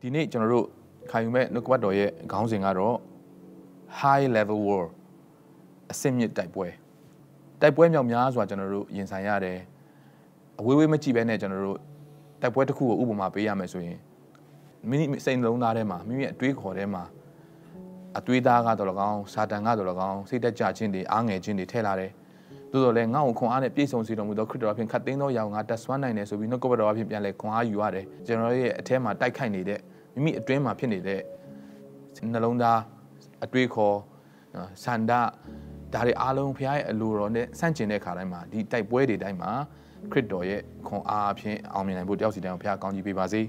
ဒီနေ့ကျွန်တော်တို့ခံယူမဲ့နှုတ်ကပတ်တော်ရဲ့ခေါင်းစဉ်ကတော့ high level war အဆင့်မြင့်တိုက်ပွဲမြောက်များစွာကျွန်တော်တို့ရင်ဆိုင်ရတယ်အဝေးမကြည့်ဘဲနဲ့ကျွန်တော်တို့တိုက်ပွဲတစ်ခုကိုဥပမာပေးရမယ်ဆိုရင်မိမိစိတ်နှလုံးသားထဲမှာမိမိအတွေးခေါ်ထဲမှာအတွေးသားကတော့၎င်းစာတန်ကတော့၎င်းစိတ်တက်ကြခြင်းတွေအားငယ်ခြင်းတွေထည့်လာတယ်သို့တော်လည်းငါ့ကိုခွန်အားနဲ့ပြည့်စုံစေတော်မူသောခရစ်တော်အဖြစ်ခတ်သိမ်းသောရောင်ငါတက်ဆွမ်းနိုင်တယ်ဆိုပြီးနှုတ်ကပတ်တော်အဖြစ်ပြန်လဲခွန်အားယူရတယ်ကျွန်တော်ရဲ့အထဲမှာတိုက်ခိုက်နေတဲ့မိမိအတွင်းမှာဖြစ်နေတဲ့နှလုံးသားအတွေးခေါ်ဆန္ဒဒါတွေအားလုံးဖခင်ရဲ့အလိုတော်နဲ့ဆန့်ကျင်တဲ့ခါတိုင်းမှာဒီတိုက်ပွဲတွေတိုင်းမှာခရစ်တော်ရဲ့ခွန်အားအဖြစ်အောင်မြင်နိုင်ဖို့တယောက်စီတိုင်းကိုဖခင်ကောင်းကြီးပေးပါစေ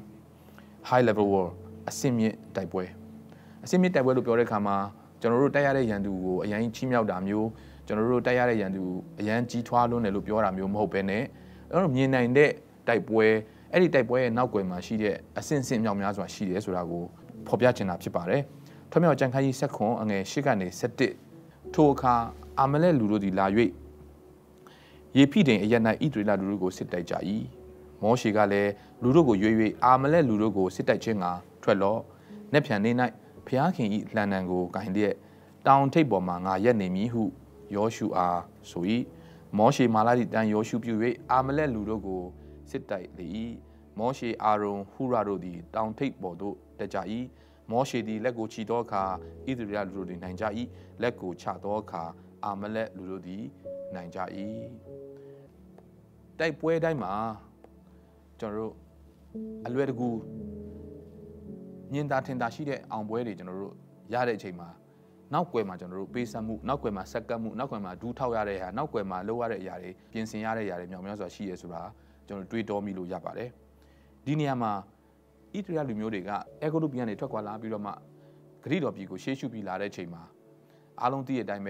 high level war အဆင့်မြင့်တိုက်ပွဲလို့ပြောတဲ့အခါမှာကျွန်တော်တို့တိုက်ရတဲ့ရန်သူကိုအရင်ချီးမြှောက်တာမျိုးကျွန်တော်တို့တိုက်ရတဲ့ရန်သူအရင်ကြီးထွားလွန်းတယ်လို့ပြောတာမျိုးမဟုတ်ဘဲနဲ့ကျွန်တော်တို့မြင်နိုင်တဲ့တိုက်ပွဲအဲ့ဒီတိုက်ပွဲရဲ့နောက်ွယ်မှာရှိတဲ့အဆင့်မြောက်များစွာရှိတယ်ဆိုတာကိုဖော်ပြချင်တာဖြစ်ပါတယ်။ထွမြောက်ကျမ်းခန်းကြီး7အငယ်8ကနေ17ထိုအခါအာမလက်လူတို့သည်လာ၍ယေဖိဒင်အရ၌ဣသရေလလူတို့ကိုစစ်တိုက်ကြ၏။မောရှေကလည်းလူတို့ကိုရွေး၍အာမလက်လူတို့ကိုစစ်တိုက်ခြင်းကထွက်လော့။နက်ဖြန်နေ့၌ဖျားခင်၏လှံတံကိုဂိုင်လျက်တောင်ထိပ်ပေါ်မှာငါရက်နေမည်ဟုယောရှုအားဆို၏မောရှေမာလာသည့်တန်ယောရှုပြု၍အာမလက်လူတို့ကိုစစ်တိုက်လေ၏မောရှေအာရုန်ဟူရာတို့သည်တောင်ထိပ်ပေါ်သို့တက်ကြ၏မောရှေသည်လက်ကိုချီသောအခါဣသရေလလူတို့သည်နိုင်ကြ၏လက်ကိုချသောအခါအာမလက်လူတို့သည်နိုင်ကြ၏တိုက်ပွဲတိုင်းမှာကျွန်တော်တို့အလွယ်တကူမြင်သာထင်သာရှိတဲ့အောင်ပွဲတွေကျွန်တော်တို့ရတဲ့အချိန်မှာနောက်ွယ်မှာကျွန်တော်တို့ပေးဆက်မှုနောက်ွယ်မှာစက်ကပ်မှုနောက်ွယ်မှာဒူးထောက်ရတဲ့ဟာနောက်ွယ်မှာလုပ်ရတဲ့အရာတွေပြင်ဆင်ရတဲ့အရာတွေမြောက်များစွာရှိရဲဆိုတာကျွန်တော်တွေးတောမိလို့ရပါတယ်ဒီနေရာမှာဣသရေလလူမျိုးတွေကအဲဂုတ္တုပြည်ကနေထွက်ခွာလာပြီးတော့မှဂရိတော်ပြည်ကိုရှေးရှုပြီးလာတဲ့အချိန်မှာအားလုံးသိတဲ့အတိုင်းပဲ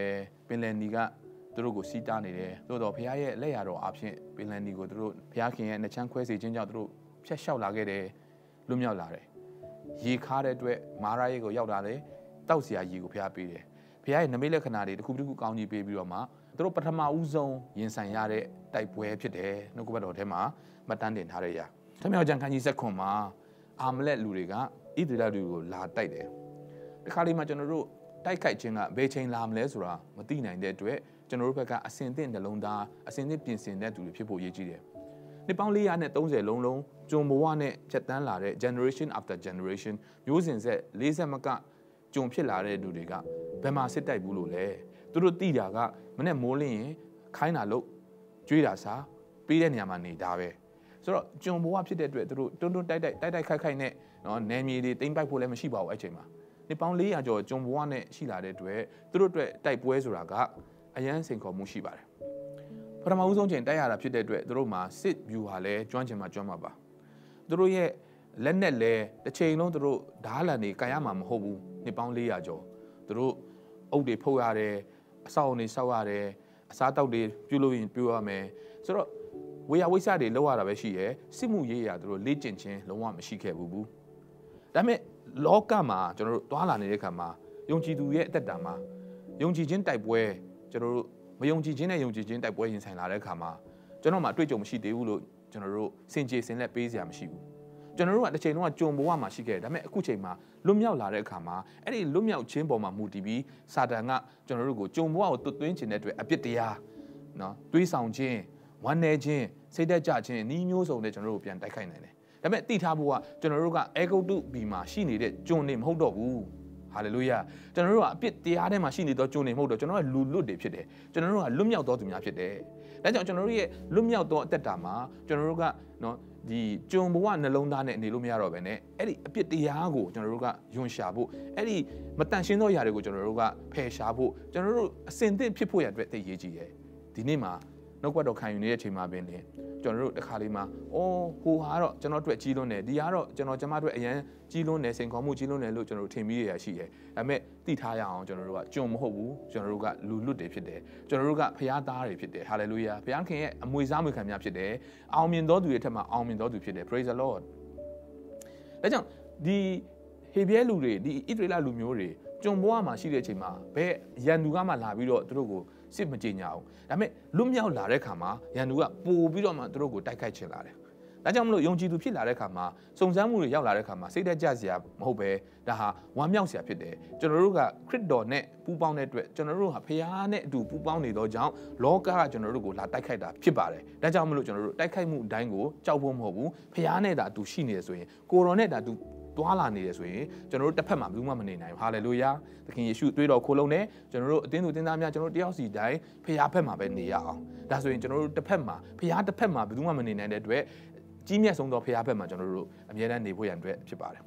ပင်လယ်နီကသူတို့ကိုစီးတားနေတယ်သို့တော့ဘုရားရဲ့လက်ရတော်အဖြစ်ပင်လယ်နီကိုသူတို့ဘုရားခင်ရဲ့နှချမ်းခွဲစေခြင်းကြောင့်သူတို့ဖျက်လျှောက်လာခဲ့တယ်လွတ်မြောက်လာတယ်ရေခါတဲ့အတွက်မာရာရေကိုရောက်လာတယ်တောက်စရာရေကိုဘုရားပေးတယ်ဘုရားရဲ့နမိတ်လက္ခဏာတွေတစ်ခုတစ်ခုကောင်းကြီးပေးပြီးတော့မှသူတို့ပထမဦးဆုံးရင်ဆိုင်ရတဲ့တိုက်ပွဲဖြစ်တယ်နှုတ်ကပတ်တော်ထဲမှာမှတ်တမ်းတင်ထားတဲ့အရာထမြောက်ကျမ်းခန်းကြီး7မှာအာမလက်လူတွေကဣသရေလလူကိုလာတိုက်တယ်ဒီခါလေးမှာကျွန်တော်တို့တိုက်ခိုက်ခြင်းကဘယ်ချိန်လာမလဲဆိုတာမသိနိုင်တဲ့အတွက်ကျွန်တော်တို့ဘက်ကအစင်သင့်နှလုံးသားအစင်သင့်ပြင်ဆင်တဲ့သူတွေဖြစ်ဖို့ရည်ကြီးတယ်နှစ်ပေါင်း430လုံးကျွန်ဘဝနဲ့ဖြတ်တန်းလာတဲ့ generation after generation မျိုးစဉ်ဆက်40မကကြုံဖြစ်လာတဲ့လူတွေကဘယ်မှာစစ်တိုက်ဘူးလို့လဲသူတို့သိတာကမနဲ့မိုးလင်းရင်ခိုင်းတာလို့ကြွေးတာစားပြီးတဲ့နေရာမှာနေတာပဲဆိုတော့ကြုံဘဝဖြစ်တဲ့အတွက်သူတို့တွန်းတိုက်ခိုက်နဲ့နော်နယ်မြေတွေတိမ့်ပိုက်ဖို့လည်းမရှိပါဘူးအဲ့ချိန်မှာနှစ်ပေါင်း400ကျော်ကြုံဘဝနဲ့ရှိလာတဲ့အတွက်သူတို့အတွက်တိုက်ပွဲဆိုတာကအရန်စိန်ခေါ်မှုရှိပါတယ်ပထမဦးဆုံးချိန်တိုက်ရတာဖြစ်တဲ့အတွက်သူတို့မှာစစ်ဗျူဟာလည်းကျွမ်းကျင်မှာပါသူတို့ရဲ့လက်နဲ့လဲတစ်ချိန်လုံးသူတို့ဓားလန်တွေကန်ရမှာမဟုတ်ဘူးနှစ်ပေါင်း400ကျော်သူတို့အုပ်တွေဖုတ်ရတယ်အဆောက်အုံတွေဆောက်ရတယ်အစားတောက်တွေပြုလုပ်ရင်ပြုရမယ်ဆိုတော့ဝေယဝိဆတွေလောက်ရတာပဲရှိရယ်စစ်မှုရေးရာသူတို့လေ့ကျင့်ခြင်းလုံးဝမရှိခဲ့ဘူးဒါပေမဲ့လောကမှာကျွန်တော်တို့တွာလာနေတဲ့ခါမှာယုံကြည်သူရဲ့အသက်တာမှာယုံကြည်ခြင်းတိုက်ပွဲကျွန်တော်တို့မယုံကြည်ခြင်းနဲ့ယုံကြည်ခြင်းတိုက်ပွဲရင်ဆိုင်လာတဲ့ခါမှာကျွန်တော်မှအတွေ့အကြုံမရှိသေးဘူးလို့ကျွန်တော်တို့စင်ကြေစင်လက်ပေးစရာမရှိဘူးကျွန်တော်တို့ကတစ်ချိန်လုံးကကြုံဘဝမှာရှိခဲ့တယ်ဒါပေမဲ့အခုချိန်မှာလွတ်မြောက်လာတဲ့အခါမှာအဲ့ဒီလွတ်မြောက်ခြင်းပေါ်မှာမူတည်ပြီးစာတန်ကကျွန်တော်တို့ကိုကြုံဘဝကိုသွတ်သွင်းခြင်းတဲ့အတွက်အပြစ်တရားနော်တွေးဆောင်ခြင်းဝမ်းနည်းခြင်းစိတ်သက်ကြခြင်းဤမျိုးစုံနဲ့ကျွန်တော်တို့ပြန်တိုက်ခိုက်နိုင်တယ်ဒါပေမဲ့သိထားဖို့ကကျွန်တော်တို့ကအေဂုတ်တုဘီမှာရှိနေတဲ့ကျွန်နေမဟုတ်တော့ဘူးဟာလေလုယာကျွန်တော်တို့ကအပြစ်တရားထဲမှာရှိနေတော့ကျွန်နေမဟုတ်တော့ကျွန်တော်ကလူလွတ်တွေဖြစ်တယ်ကျွန်တော်တို့ကလွတ်မြောက်တော်သူများဖြစ်တယ်ဒါကြောင့်ကျွန်တော်တို့ရဲ့လွတ်မြောက်သောအသက်တာမှာကျွန်တော်တို့ကနော်ဒီကြုံဘဝနှလုံးသားနဲ့နေလို့မရတော့ဘဲနဲ့အဲ့ဒီအပြစ်တရားကိုကျွန်တော်တို့ကယွန်ရှာဖို့အဲ့ဒီမတန်ရှင်းသောຢာတွေကိုကျွန်တော်တို့ကဖယ်ရှားဖို့ကျွန်တော်တို့အစင်သင့်ဖြစ်ဖို့ရအတွက်သိရေးကြည့်တယ်ဒီနေ့မှာနှုတ်ကပတ်တော်ခံယူနေတဲ့အချိန်မှာပင်လေကျွန်တော်တို့တစ်ခါလေးမှာဟိုဟာတော့ကျွန်တော်အတွက်ကြီးလွန်းတယ်ဒီကတော့ကျွန်တော်ကျမတို့အရန်ကြီးလွန်းတယ်စိန်ခေါ်မှုကြီးလွန်းတယ်လို့ကျွန်တော်တို့ထင်ပြီးရရှိတယ်ဒါပေမဲ့သိထားရအောင်ကျွန်တော်တို့ကကြုံမဟုတ်ဘူးကျွန်တော်တို့ကလူလွတ်တွေဖြစ်တယ်ကျွန်တော်တို့ကဖခင်သားတွေဖြစ်တယ်ဟာလေလုယာဘုရားခင်ရဲ့အမွေစားမွေခံများဖြစ်တယ်အောင်မြင်တော်သူတွေထက်မှအောင်မြင်တော်သူဖြစ်တယ် praise the lord ဒါကြောင့်ဒီဟေဘရဲလူတွေဒီဣသရေလလူမျိုးတွေကြုံဘဝမှာရှိတဲ့အချိန်မှာဘယ်ရန်သူကမှလာပြီးတော့သူတို့ကိုစစ်မကြေညာအောင်ဒါပေမဲ့လွတ်မြောက်လာတဲ့ခါမှာရန်သူကပို့ပြီးတော့မှသူတို့ကိုတိုက်ခိုက်ချင်လာတယ် ဒါကြောင့်မလို့ယုံကြည်သူဖြစ်လာတဲ့အခါမှာစုံစမ်းမှုတွေရောက်လာတဲ့အခါမှာစိတ်သက်ကြစရာမဟုတ်ပဲဒါဟာဝမ်းမြောက်စရာဖြစ်တယ်ကျွန်တော်တို့ကခရစ်တော်နဲ့ပူးပေါင်းတဲ့အတွက်ကျွန်တော်တို့ဟာဖခင်နဲ့အတူပူးပေါင်းနေသောကြောင့်လောကကကျွန်တော်တို့ကိုလာတိုက်ခိုက်တာဖြစ်ပါတယ်ဒါကြောင့်မလို့ကျွန်တော်တို့တိုက်ခိုက်မှုအတိုင်းကိုကြောက်ဖို့မဟုတ်ဘူးဖခင်နဲ့သာအတူရှိနေတယ်ဆိုရင်ကိုရောနဲ့သာအတူတွာလာနေတယ်ဆိုရင်ကျွန်တော်တို့တစ်ဖက်မှာဘယ်သူမှမနေနိုင်ဘူးဟာလေလုယာသခင်ယေရှုတွေးတော်ခိုးလုံးနဲ့ကျွန်တော်တို့အသင်းသူအသင်းသားများကျွန်တော်တို့တယောက်စီတိုင်းဖခင်ဘက်မှာပဲနေရအောင်ဒါဆိုရင်ကျွန်တော်တို့တစ်ဖက်မှာဖခင်တစ်ဖက်မှာဘယ်သူမှမနေနိုင်တဲ့အတွက်ကြီးမြတ်ဆုံးသောဖခင်ဘက်မှာကျွန်တော်တို့အမြဲတမ်းနေဖို့ရန်အတွက်ဖြစ်ပါတယ်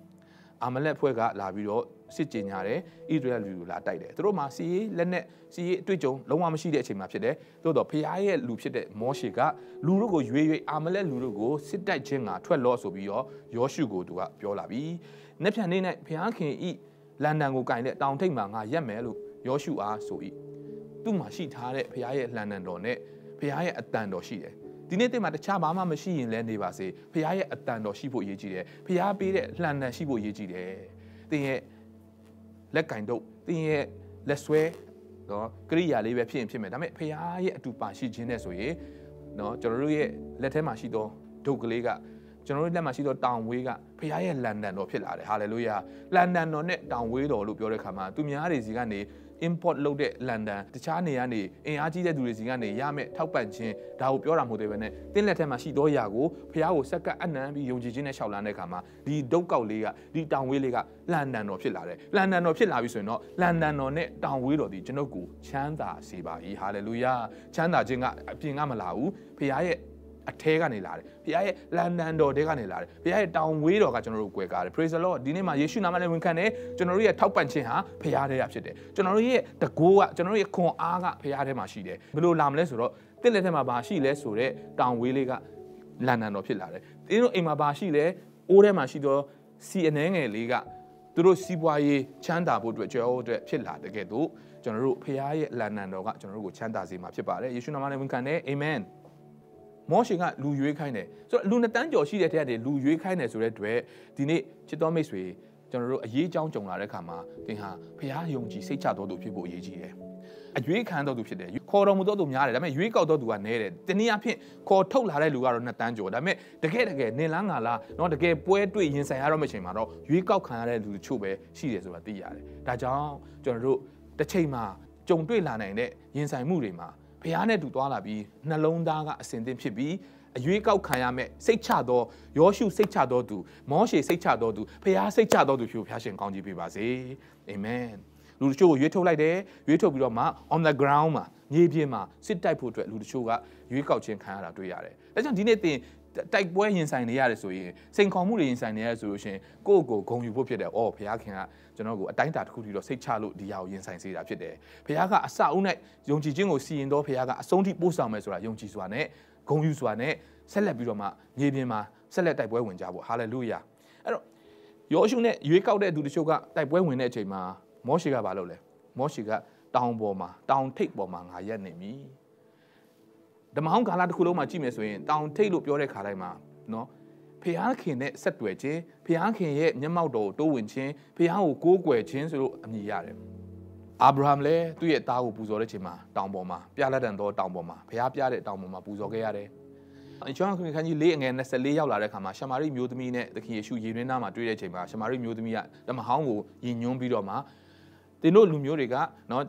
အာမလက်ဖွဲ့ကလာပြီးတော့စစ်ကြေညာတယ်ဣသရေလလူကိုလာတိုက်တယ်သူတို့မှာစီရေးလက်နဲ့စီရေးအတွေ့အကြုံလုံးဝမရှိတဲ့အချိန်မှာဖြစ်တယ်သို့တော့ဖခင်ရဲ့လူဖြစ်တဲ့မောရှေကလူတို့ကိုရွေအာမလက်လူတို့ကိုစစ်တိုက်ခြင်းကထွက်လော့ဆိုပြီးတော့ယောရှုကိုသူကပြောလာပြီ။နှစ်ပြန်နေ၌ဖခင်ဤလန်ဒန်ကိုကင်တဲ့တောင်ထိပ်မှာငါရက်မယ်လို့ယောရှုအားဆို၏။သူ့မှာရှိထားတဲ့ဖခင်ရဲ့လန်ဒန်တော်နဲ့ဖခင်ရဲ့အတန်တော်ရှိတယ်။ဒီနေ့တင်မှာတခြားဘာမှမရှိရင်လည်းနေပါစေဖခင်ရဲ့အတန်တော်ရှိဖို့အရေးကြီးတယ်။ဖခင်ပေးတဲ့လန်ဒန်ရှိဖို့အရေးကြီးတယ်။သင်ရဲ့လက်ကင်တို့သင်ရဲ့လက်ဆွဲနော်ကရိယာလေးပဲဖြစ်ရင်ဖြစ်မယ်ဒါပေမဲ့ဖခင်ရဲ့အတူပါရှိခြင်းနဲ့ဆိုရင်နော်ကျွန်တော်တို့ရဲ့လက်ထဲမှာရှိသောဒုတ်ကလေးကကျွန်တော်တို့လက်မှာရှိသောတောင်ဝေးကဖခင်ရဲ့လန်ဒန်တော်ဖြစ်လာတယ်ဟာလေလုယာလန်ဒန်တော်နဲ့တောင်ဝေးတော်လို့ပြောတဲ့ခါမှာသူများတွေစီကနေ import လုပ်တဲ့လန်ဒန်တခြားနေရာနေအင်အားကြီးတဲ့သူတွေစီကနေရမယ်ထောက်ပံ့ခြင်းဒါကိုပြောတာမဟုတ်သေးဘဲနဲ့တင်းလက်ထဲမှာရှိသောຢာကိုဖခင်ကိုစက္ကပ်အနံပြီးယုံကြည်ခြင်းနဲ့ရှောက်လန်းတဲ့ခါမှာဒီဒုတ်ကောက်လေးကဒီတောင်ဝေးလေးကလန်ဒန်တော်ဖြစ်လာတယ်လန်ဒန်တော်ဖြစ်လာပြီဆိုရင်တော့လန်ဒန်တော်နဲ့တောင်ဝေးတော်ဒီကျွန်ုပ်ကိုချမ်းသာစေပါ၏ဟာလေလုယာချမ်းသာခြင်းကအပြင်ကမလာဘူးဖခင်ရဲ့အထဲကနေလာတယ်ဖခင်ရဲ့လန်ဒန်တော်တဲကနေလာတယ်ဖခင်ရဲ့တောင်ဝေးတော်ကကျွန်တော်တို့ကိုယ်ကားတယ် praise the lord ဒီနေ့မှာယေရှုနာမနဲ့ဝန်ခံတယ်ကျွန်တော်တို့ရဲ့ထောက်ပံ့ခြင်းဟာဖခင်ထဲကဖြစ်တယ်ကျွန်တော်တို့ရဲ့တကိုးကကျွန်တော်တို့ရဲ့ခွန်အားကဖခင်ထဲမှာရှိတယ်ဘယ်လိုလာမလဲဆိုတော့တစ်လက်ထဲမှာဘာရှိလဲဆိုတော့တောင်ဝေးလေးကလန်ဒန်တော်ဖြစ်လာတယ်တင်းတို့အိမ်မှာဘာရှိလဲအိုးထဲမှာရှိသောစီအနှဲငယ်လေးကသူတို့စီးပွားရေးချမ်းသာဖို့အတွက်ကြောအတွက်ဖြစ်လာတဲ့ကဲ့သို့ကျွန်တော်တို့ဖခင်ရဲ့လန်ဒန်တော်ကကျွန်တော်တို့ကိုချမ်းသာစေမှာဖြစ်ပါတယ်ယေရှုနာမနဲ့ဝန်ခံတယ်အာမင်မောရှေကလူရွေးခိုင်းတယ်ဆိုတော့လူနှစ်တန်းကျော်ရှိတဲ့တဲ့တည်းလူရွေးခိုင်းတယ်ဆိုတဲ့အတွက်ဒီနေ့ချစ်တော်မိတ်ဆွေကျွန်တော်တို့အရေးအကြောင်းကြုံလာတဲ့အခါမှာသင်ဟာဖခင်ယုံကြည်စိတ်ချတော်သူဖြစ်ဖို့အရေးကြီးတယ်အရွေးခံတော်သူဖြစ်တယ်ခေါ်တော်မူတော်သူများတယ်ဒါပေမဲ့ရွေးကောက်တော်သူကနည်းတယ်တနည်းအားဖြင့်ခေါ်ထုတ်လာတဲ့လူကတော့နှစ်တန်းကျော်ဒါပေမဲ့တကယ်နင်လားငါလားတော့တကယ်ပွဲတွေ့ရင်ဆိုင်ရတော့မယ့်ချိန်မှာတော့ရွေးကောက်ခံရတဲ့လူတချို့ပဲရှိတယ်ဆိုတာသိရတယ်ဒါကြောင့်ကျွန်တော်တို့တစ်ချိန်မှာကြုံတွေ့လာနိုင်တဲ့ရင်ဆိုင်မှုတွေမှာဖခင်နဲ့တူသွားလာပြီးနှလုံးသားကအစဉ်သင့်ဖြစ်ပြီးအရွေးကောက်ခံရမဲ့စိတ်ချသောယောရှုစိတ်ချသောသူမောရှေစိတ်ချသောသူဖခင်စိတ်ချသောသူဖြစ်ဖခင်ရှင်ကောင်းကြီးပေးပါစေအာမင်လူတချို့ကိုရွေးထုတ်လိုက်တယ်ရွေးထုတ်ပြီးတော့မှ on the ground မှာမြေပြင်မှာစစ်တိုက်ဖို့အတွက်လူတချို့ကရွေးကောက်ခြင်းခံရတာတွေ့ရတယ်ဒါကြောင့်ဒီနေ့သင်တိုက်ပွဲရင်ဆိုင်နေရတယ်ဆိုရင်စိန်ခေါ်မှုတွေရင်ဆိုင်နေရဆိုလို့ရှိရင်ကိုယ့်ကိုဂုဏ်ယူဖို့ဖြစ်တယ်။အော်ဘုရားခင်ကကျွန်တော်ကိုအတိုင်းအတာတစ်ခုထိတော့စိတ်ချလို့ဒီဟာကိုရင်ဆိုင်စေတာဖြစ်တယ်။ဘုရားကအစအုပ်နဲ့ယုံကြည်ခြင်းကိုစီရင်တော့ဘုရားကအဆုံးထိပို့ဆောင်မယ်ဆိုတာယုံကြည်စွာနဲ့ဂုဏ်ယူစွာနဲ့ဆက်လက်ပြီးတော့မှမြေပြင်မှာဆက်လက်တိုက်ပွဲဝင်ကြဖို့ဟာလေလုယာ။အဲ့တော့ယောရှုနဲ့ရွေးကောက်တဲ့သူတချို့ကတိုက်ပွဲဝင်တဲ့အချိန်မှာမောရှေကဘာလုပ်လဲ။မောရှေကတောင်ပေါ်မှာတောင်ထိပ်ပေါ်မှာငါရက်နေပြီ။ဓမ္မဟောင်းကာလတစ်ခုလုံးမှာကြည့်မယ်ဆိုရင်တောင်ထိပ်လို့ပြောတဲ့ခါတိုင်းမှာနော်ဖခင်နဲ့ဆက်တွယ်ခြင်းဖခင်ရဲ့မျက်မှောက်တော်ကိုတိုးဝင်ခြင်းဖခင်ကိုကိုးကွယ်ခြင်းဆိုလို့အမည်ရတယ်အာဗြဟံလည်းသူ့ရဲ့သားကိုပူဇော်တဲ့ချိန်မှာတောင်ပေါ်မှာပြလက်တန်သောတောင်ပေါ်မှာဖခင်ပြတဲ့တောင်ပေါ်မှာပူဇော်ခဲ့ရတယ်။ကျွန်တော်ခင်ခန်းကြီး၄အငယ်24ရောက်လာတဲ့ခါမှာရှမာရိမျိုးသမီးနဲ့သခင်ယေရှုယေရင်းနာမှာတွေ့တဲ့ချိန်မှာရှမာရိမျိုးသမီးကဓမ္မဟောင်းကိုယဉ်ညွှန်းပြီးတော့မှတင်တို့လူမျိုးတွေကနော်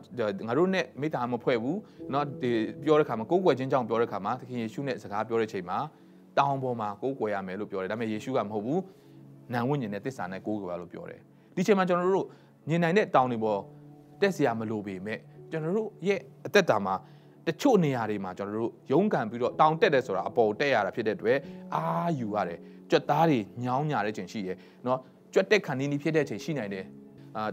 ငါတို့နဲ့မိသားမဖွဲ့ဘူးနော်ဒီပြောတဲ့ခါမှာကိုးကွယ်ခြင်းကြောင့်ပြောတဲ့ခါမှာသခင်ယေရှုနဲ့စကားပြောတဲ့ချိန်မှာတောင်ပေါ်မှာကိုးကွယ်ရမယ်လို့ပြောတယ်ဒါပေမဲ့ယေရှုကမဟုတ်ဘူးနံဝိညာဉ်နဲ့သစ္စာနဲ့ကိုးကွယ်ရလို့ပြောတယ်ဒီချိန်မှာကျွန်တော်တို့မြင်နိုင်တဲ့တောင်တွေပေါ်တက်စရာမလိုပေမဲ့ကျွန်တော်တို့ရဲ့အသက်တာမှာတချို့နေရာတွေမှာကျွန်တော်တို့ရုန်းကန်ပြီးတော့တောင်တက်တယ်ဆိုတာအပေါ်တက်ရတာဖြစ်တဲ့အတွက်အာယူရတယ်ကြွက်သားတွေညောင်းညာတဲ့ချိန်ရှိတယ်နော်ကြွက်တက်ခဏီးနီးဖြစ်တဲ့ချိန်ရှိနိုင်တယ်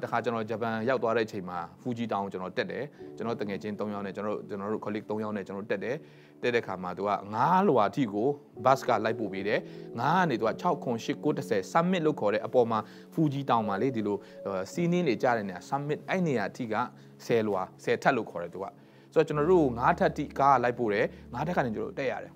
တခါကျွန်တော်ဂျပန်ရောက်သွားတဲ့အချိန်မှာဖူဂျီတောင်ကိုကျွန်တော်တက်တယ်ကျွန်တော်တငယ်ချင်း3ယောက်နဲ့ကျွန်တော်တို့ colleague 3ယောက်နဲ့ကျွန်တော်တက်တယ်တက်တဲ့ခါမှာသူက9လွာအထိကိုဘတ်ကလိုက်ပို့ပေးတယ်9ကနေသူက6ခွန်8 9 10 summit လို့ခေါ်တဲ့အပေါ်မှာဖူဂျီတောင်မှာလေဒီလိုစီးနင်းနေကြတဲ့နေရာ summit အဲ့နေရာအထိက10လွာ10ထပ်လို့ခေါ်တယ်သူကဆိုတော့ကျွန်တော်တို့9ထပ်တိကားလိုက်ပို့တယ်9ထပ်ကနေကျွန်တော်တို့တက်ရတယ်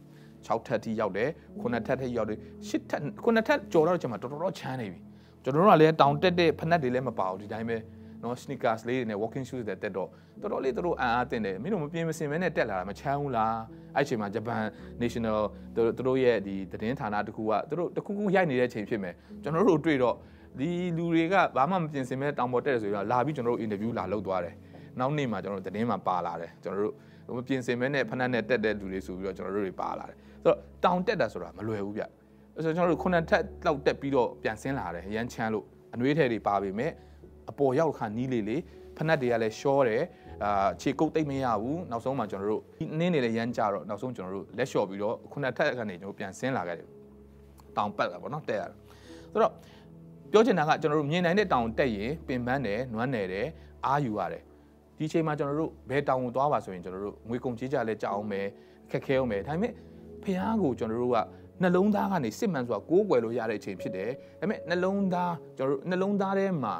6ထပ်တိရောက်တယ်9ထပ်ထိရောက်တယ်10ထပ်9ထပ်ကျော်တော့ကျွန်တော်တော်တော်ချမ်းနေပြီကျွန်တော်တို့ကလည်းတောင်တက်တဲ့ဖနက်တွေလည်းမပါဘူးဒီတိုင်းပဲ နော် sneakers လေးတွေနဲ့ walking shoes တွေတက်တော့တော်တော်လေးသူတို့အံ့အားသင့်တယ်မင်းတို့မပြင်မစင်မဲနဲ့တက်လာတာမချမ်းဘူးလားအဲ့ချိန်မှာဂျပန် national သူတို့ရဲ့ဒီသတင်းဌာနတစ်ခုကသူတို့တစ်ခုခုရိုက်နေတဲ့အချိန်ဖြစ်မယ်ကျွန်တော်တို့တွေ့တော့ဒီလူတွေကဘာမှမပြင်စင်မဲတောင်ပေါ်တက်တယ်ဆိုတော့လာပြီးကျွန်တော်တို့ interview လာလုပ်သွားတယ်နောက်နေ့မှာကျွန်တော်တို့သတင်းမှာပါလာတယ်ကျွန်တော်တို့မပြင်စင်မဲနဲ့ဖနက်နဲ့တက်တဲ့လူတွေဆိုပြီးတော့ကျွန်တော်တို့တွေပါလာတယ်ဆိုတော့တောင်တက်တာဆိုတာမလွယ်ဘူးဗျဆိုတော့ကျွန်တော်တို့ခုနှစ်ထပ်လောက်တက်ပြီးတော့ပြန်ဆင်းလာတယ်ရမ်းချမ်းလို့အနှွေးထဲတွေပါပေမဲ့အပေါ်ရောက်ခါနီးလေးလေးဖနက်တွေကလည်းရှောတယ်ခြေကုပ်သိမ့်မရဘူးနောက်ဆုံးမှာကျွန်တော်တို့နင်းနေလေရမ်းကြတော့နောက်ဆုံးကျွန်တော်တို့လက်လျှော့ပြီးတော့ခုနှစ်ထပ်ကနေကျွန်တော်ပြန်ဆင်းလာခဲ့တယ်တောင်ပတ်လာပေါ့နော်တက်ရတာဆိုတော့ပြောချင်တာကကျွန်တော်တို့မြင်နိုင်တဲ့တောင်တက်ရင်ပင်ပန်းတယ်နွမ်းနယ်တယ်အားယူရတယ်ဒီချိန်မှာကျွန်တော်တို့ဘယ်တောင်ကိုသွားပါဆိုရင်ကျွန်တော်တို့ငွေကုန်ကြေးကြလဲကြောက်အောင်မယ်ခက်ခဲအောင်မယ်ဒါပေမဲ့ဖះကိုကျွန်တော်တို့ကနှလုံးသားကနေစစ်မှန်စွာကိုးကွယ်လို့ရတဲ့အချိန်ဖြစ်တယ်ဒါပေမဲ့နှလုံးသားကျွန်တော်တို့နှလုံးသားထဲမှာ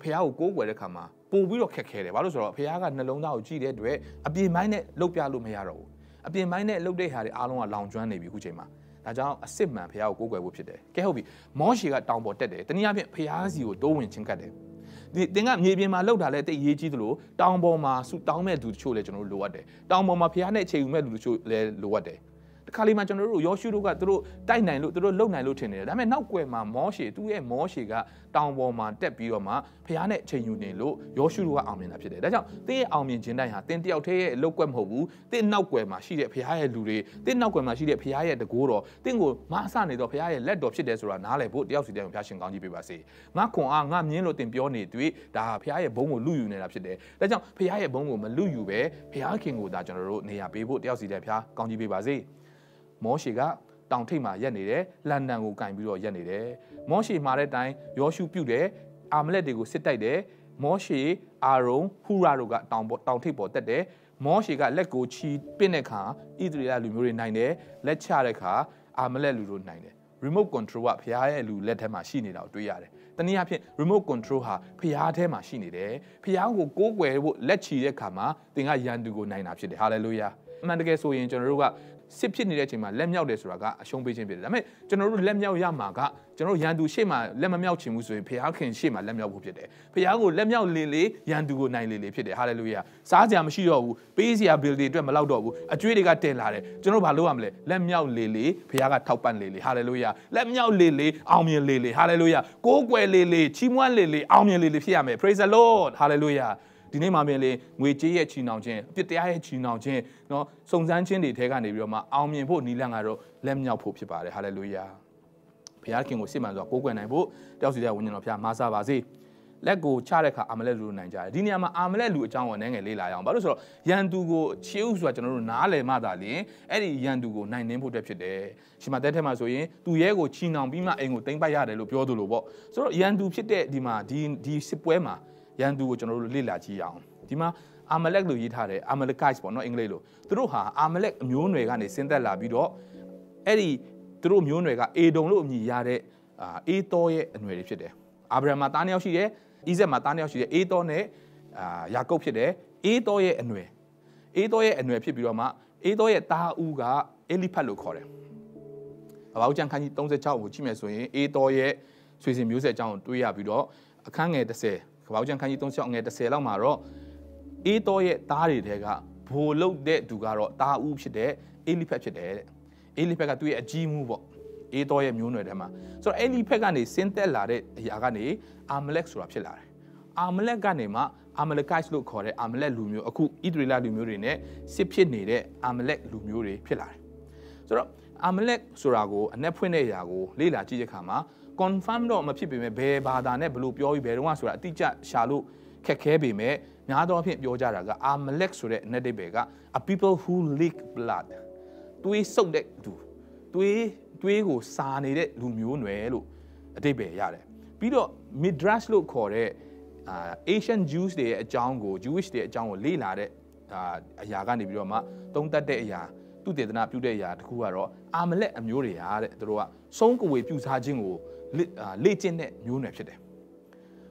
ဖះကိုကိုးကွယ်တဲ့ခါမှာပို့ပြီးတော့ခက်ခဲတယ်ဘာလို့ဆိုတော့ဖះကနှလုံးသားကိုကြည့်တဲ့အတွက်အပြင်ပိုင်းနဲ့လှုပ်ပြလို့မရတော့ဘူးအပြင်ပိုင်းနဲ့လှုပ်တဲ့ဟာတွေအားလုံးကလောင်ကျွမ်းနေပြီခုချိန်မှာဒါကြောင့်အစစ်မှန်ဖះကိုကိုးကွယ်ဖို့ဖြစ်တယ်ကဲဟုတ်ပြီမောရှေကတောင်ပေါ်တက်တယ်တနည်းအားဖြင့်ဖះစီကိုတိုးဝင်ချင်းကတ်တယ်ဒီတင်ကမြေပြင်မှာလောက်တာလဲတိတ်ရေးကြီးသလိုတောင်ပေါ်မှာဆူတောင်းမဲ့သူတချို့လဲကျွန်တော်တို့လိုအပ်တယ်တောင်ပေါ်မှာဖះနဲ့ချိန်ယူမဲ့လူတချို့လဲလိုအပ်တယ်တခါလေးမှကျွန်တော်တို့ယောရှုတို့ကသူတို့တိုက်နိုင်လို့သူတို့လုံနိုင်လို့ထင်နေတယ်ဒါပေမဲ့နောက်ကွယ်မှာမောရှေသူ့ရဲ့မောရှေကတောင်ပေါ်မှာတက်ပြီးတော့မှဖះနဲ့ချိန်ယူနေလို့ယောရှုတို့ကအောင်မြင်တာဖြစ်တယ်ဒါကြောင့်တင်းရဲ့အောင်မြင်ခြင်းတိုင်းဟာတင်းတယောက်တည်းရဲ့အလုပ်ကွက်မဟုတ်ဘူးတင်းနောက်ကွယ်မှာရှိတဲ့ဖះရဲ့လူတွေတင်းနောက်ကွယ်မှာရှိတဲ့ဖះရဲ့တကိုးတော်တင်းကိုမအဆနေတော့ဖះရဲ့လက်တော်ဖြစ်တယ်ဆိုတာနားလည်ဖို့တယောက်စီတည်းကိုဖះရှင်ကောင်းကြီးပေးပါစေငါခွန်အားငါမြင်းလို့တင်းပြောနေတွေ့ဒါဖះရဲ့ဘုံကိုလူယူနေတာဖြစ်တယ်ဒါကြောင့်ဖះရဲ့ဘုံကိုမလူယူပဲဖះခင်ကိုဒါကျွန်တော်တို့နေရာပေးဖို့တယောက်စီတည်းဖះကောင်းကြီးပေးပါစေမောရှေကတောင်ထိပ်မှာရက်နေတယ်လန်ဒန်ကိုကင်ပြီးတော့ရက်နေတယ်မောရှေမှာတဲ့အတိုင်းယောရှုပြုတ်တယ်အာမလက်တွေကိုစစ်တိုက်တယ်မောရှေအာရုံဟူရာတို့ကတောင်ထိပ်ပေါ်တက်တယ်မောရှေကလက်ကိုချီပင့်တဲ့ခါဣသရေလလူမျိုးတွေနိုင်တယ်လက်ချတဲ့ခါအာမလက်လူတို့နိုင်တယ် remote control ကဖျားရဲ့လူလက်ထဲမှာရှိနေတာကိုတွေ့ရတယ်တနည်းအားဖြင့် remote control ဟာဖျားထဲမှာရှိနေတယ်ဖျားကိုကိုးကွယ်ဖို့လက်ချီတဲ့ခါမှာသင်ကရန်သူကိုနိုင်တာဖြစ်တယ် hallelujah အမှန်တကယ်ဆိုရင်ကျွန်တော်တို့ကစစ်ဖြစ်နေတဲ့အချိန်မှာလက်မြောက်တယ်ဆိုတာကအရှုံးပေးခြင်းဖြစ်တယ်ဒါပေမဲ့ကျွန်တော်တို့လက်မြောက်ရမှာကကျွန်တော်ရန်သူရှေ့မှာလက်မမြောက်ချင်ဘူးဆိုရင်ဖျားခင်ရှေ့မှာလက်မြောက်ဖို့ဖြစ်တယ်ဖျားကိုလက်မြောက်လေရန်သူကိုနိုင်လေဖြစ်တယ်ဟာလေလုယာစားစရာမရှိတော့ဘူးပေးစရာ bill တွေအတွက်မလောက်တော့ဘူးအကျွေးတွေကတင်လာတယ်ကျွန်တော်ဘာလုပ်ရမလဲလက်မြောက်လေဖျားကထောက်ပံ့လေဟာလေလုယာလက်မြောက်လေအောင်မြင်လေဟာလေလုယာကိုးကွယ်လေချီးမွမ်းလေအောင်မြင်လေဖြစ်ရမယ် praise the lord hallelujahဒီနေ့မှာပြင်လေငွေကြေးရဲ့ချီနှောင်ခြင်းအပြစ်တရားရဲ့ချီနှောင်ခြင်းเนาะစုံစမ်းခြင်းတွေထဲကနေပြီးတော့မှအောင်မြင်ဖို့နီးလန်းကတော့လက်မြောက်ဖို့ဖြစ်ပါတယ်ဟာလေလုယာဘုရားခင်ကိုစစ်မှန်စွာကိုးကွယ်နိုင်ဖို့တယောက်စီတည်းဝိညာဉ်တော်ဘုရားမဆပါစေလက်ကိုချတဲ့အခါအာမလက်လူနိုင်ကြတယ်ဒီနေရာမှာအာမလက်လူအကြောင်းကိုနည်းငယ်လေးလာရအောင်ဘာလို့ဆိုတော့ရန်သူကိုချေဥဆိုတာကျွန်တော်တို့နားလည်မှသာလျှင်အဲ့ဒီရန်သူကိုနိုင်နှင်းဖို့တက်ဖြစ်တယ်ရှင်မတဲထဲမှာဆိုရင်သူရဲကိုချီနှောင်ပြီးမှအိမ်ကိုသိမ်းပိုက်ရတယ်လို့ပြောသလိုပေါ့ဆိုတော့ရန်သူဖြစ်တဲ့ဒီမှာဒီစစ်ပွဲမှာရန်သူကိုကျွန်တော်တို့လေ့လာကြည့်အောင်ဒီမှာအာမလက်လို့ရေးထားတယ်အာမလက် guys ပေါ့နော်အင်္ဂလိပ်လိုသူတို့ဟာအာမလက်အမျိုးနွယ်ကနေဆင်းသက်လာပြီးတော့အဲ့ဒီသူတို့မျိုးနွယ်ကအေဒုံလို့အမည်ရတဲ့အေသောရဲ့အနွယ်တွေဖြစ်တယ်အာဗြဟံမှာသားနှစ်ယောက်ရှိတယ်ဣဇက်မှာသားနှစ်ယောက်ရှိတယ်အေသောနဲ့ယာကုပ်ဖြစ်တယ်အေသောရဲ့အနွယ်ဖြစ်ပြီးတော့မှအေသောရဲ့သားဦးကအေလိဖတ်လို့ခေါ်တယ်ဘာဝကျမ်းခန်းကြီး36ကိုကြည့်မယ်ဆိုရင်အေသောရဲ့ဆွေစဉ်မျိုးဆက်အကြောင်းကိုတွေးရပြီးတော့အခန်းငယ်10ကပောက်ကျန်ခန်းကြီး36ငယ်10လောက်မှာတော့အေးတော်ရဲ့သားတွေထဲကဘိုလ်လုတ်တဲ့သူကတော့တာဦးဖြစ်တဲ့အေလိဖက်ဖြစ်တယ်တဲ့အေလိဖက်ကသူ့ရဲ့အကြီးမှုပေါ့အေးတော်ရဲ့မျိုးနွယ်ထဲမှာဆိုတော့အေလိဖက်ကနေဆင်းသက်လာတဲ့အရာကနေအာမလက်ဆိုတာဖြစ်လာတယ်အာမလက်ကနေမှအာမလက်ကိုက်လို့ခေါ်တဲ့အာမလက်လူမျိုးအခုဣသရေလလူမျိုးတွေနဲ့စစ်ဖြစ်နေတဲ့အာမလက်လူမျိုးတွေဖြစ်လာတယ်ဆိုတော့အာမလက်ဆိုတာကိုအနက်ဖွင့်တဲ့အရာကိုလေ့လာကြည့်တဲ့အခါမှာ confirm တော့မဖြစ်ပေမဲ့ဘယ်ဘာသာနဲ့ဘယ်လိုပြောပြီးဘယ်တော့မှဆိုတာအတိအကျရှာလို့ခက်ခဲပေမဲ့များသောအားဖြင့်ပြောကြတာက Amalek ဆိုတဲ့အနက်ဒိဗေက a people who lick blood သွေးဆုပ်တဲ့သူသွေးကိုစားနေတဲ့လူမျိုးနွယ်လို့အဓိပ္ပာယ်ရတယ်ပြီးတော့ Midrash လို့ခေါ်တဲ့ Asian Jews တွေရဲ့အကြောင်းကို Jewish တွေရဲ့အကြောင်းကိုလေ့လာတဲ့အရာကနေပြီးတော့မှသုံးသပ်တဲ့အရာသူတေသနာပြုတဲ့အရာတခုကတော့အာမလက်အမျိုးတွေဟာတဲ့သူတို့ကဆုံးကဝေပြုစားခြင်းကိုလေ့ကျင့်တဲ့မျိုးနွယ်ဖြစ်တယ်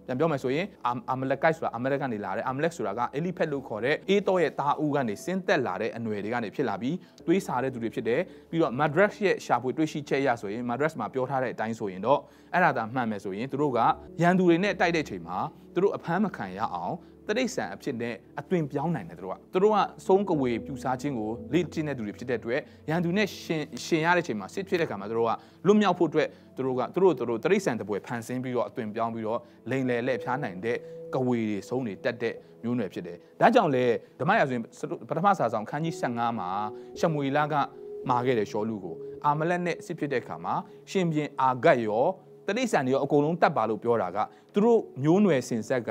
ပြန်ပြောမယ်ဆိုရင်အာမလက်ကိုက်ဆိုတာအာမလက်ကနေလာတယ်အာမလက်ဆိုတာကအေလိဖက်လို့ခေါ်တဲ့အေးတော့ရဲ့တာဦးကနေဆင်းသက်လာတဲ့အနွယ်တွေကနေဖြစ်လာပြီးသွေးစားတဲ့သူတွေဖြစ်တယ်ပြီးတော့ Madras ရဲ့ရှာဖွေတွေ့ရှိချက်ရဆိုရင် Madras မှာပြောထားတဲ့အတိုင်းဆိုရင်တော့အဲ့ဒါသာမှန်မယ်ဆိုရင်သူတို့ကရန်သူတွေနဲ့တိုက်တဲ့အချိန်မှာသူတို့အဖမ်းမခံရအောင်တရိတ်ဆန်အဖြစ်နဲ့အသွင်ပြောင်းနိုင်တယ်သူတို့ကဆုံးကဝေပြူစားခြင်းကိုလေ့ကျင့်တဲ့သူတွေဖြစ်တဲ့အတွက်ရန်သူနဲ့ရှင်ရတဲ့အချိန်မှာစစ်ဖြစ်တဲ့ခါမှာသူတို့ကလွတ်မြောက်ဖို့အတွက်သူတို့တရိတ်ဆန်တပွဲဖန်ဆင်းပြီးတော့အသွင်ပြောင်းပြီးတော့လိန်လေလက်ဖျားနိုင်တဲ့ကဝေတွေဆုံးတွေတက်တဲ့မျိုးနွယ်ဖြစ်တယ်ဒါကြောင့်လေဓမ္မရာဇဝင်ပထမစာဆောင်ခန်းကြီး15မှာရှမွေလကမှာခဲ့တဲ့ရှောလူကိုအာမလက်နဲ့စစ်ဖြစ်တဲ့ခါမှာရှင်ပြန်အာဂတ်ရောတရိတ်ဆန်တွေရောအကုန်လုံးတတ်ပါလို့ပြောတာကသူတို့မျိုးနွယ်စင်ဆက်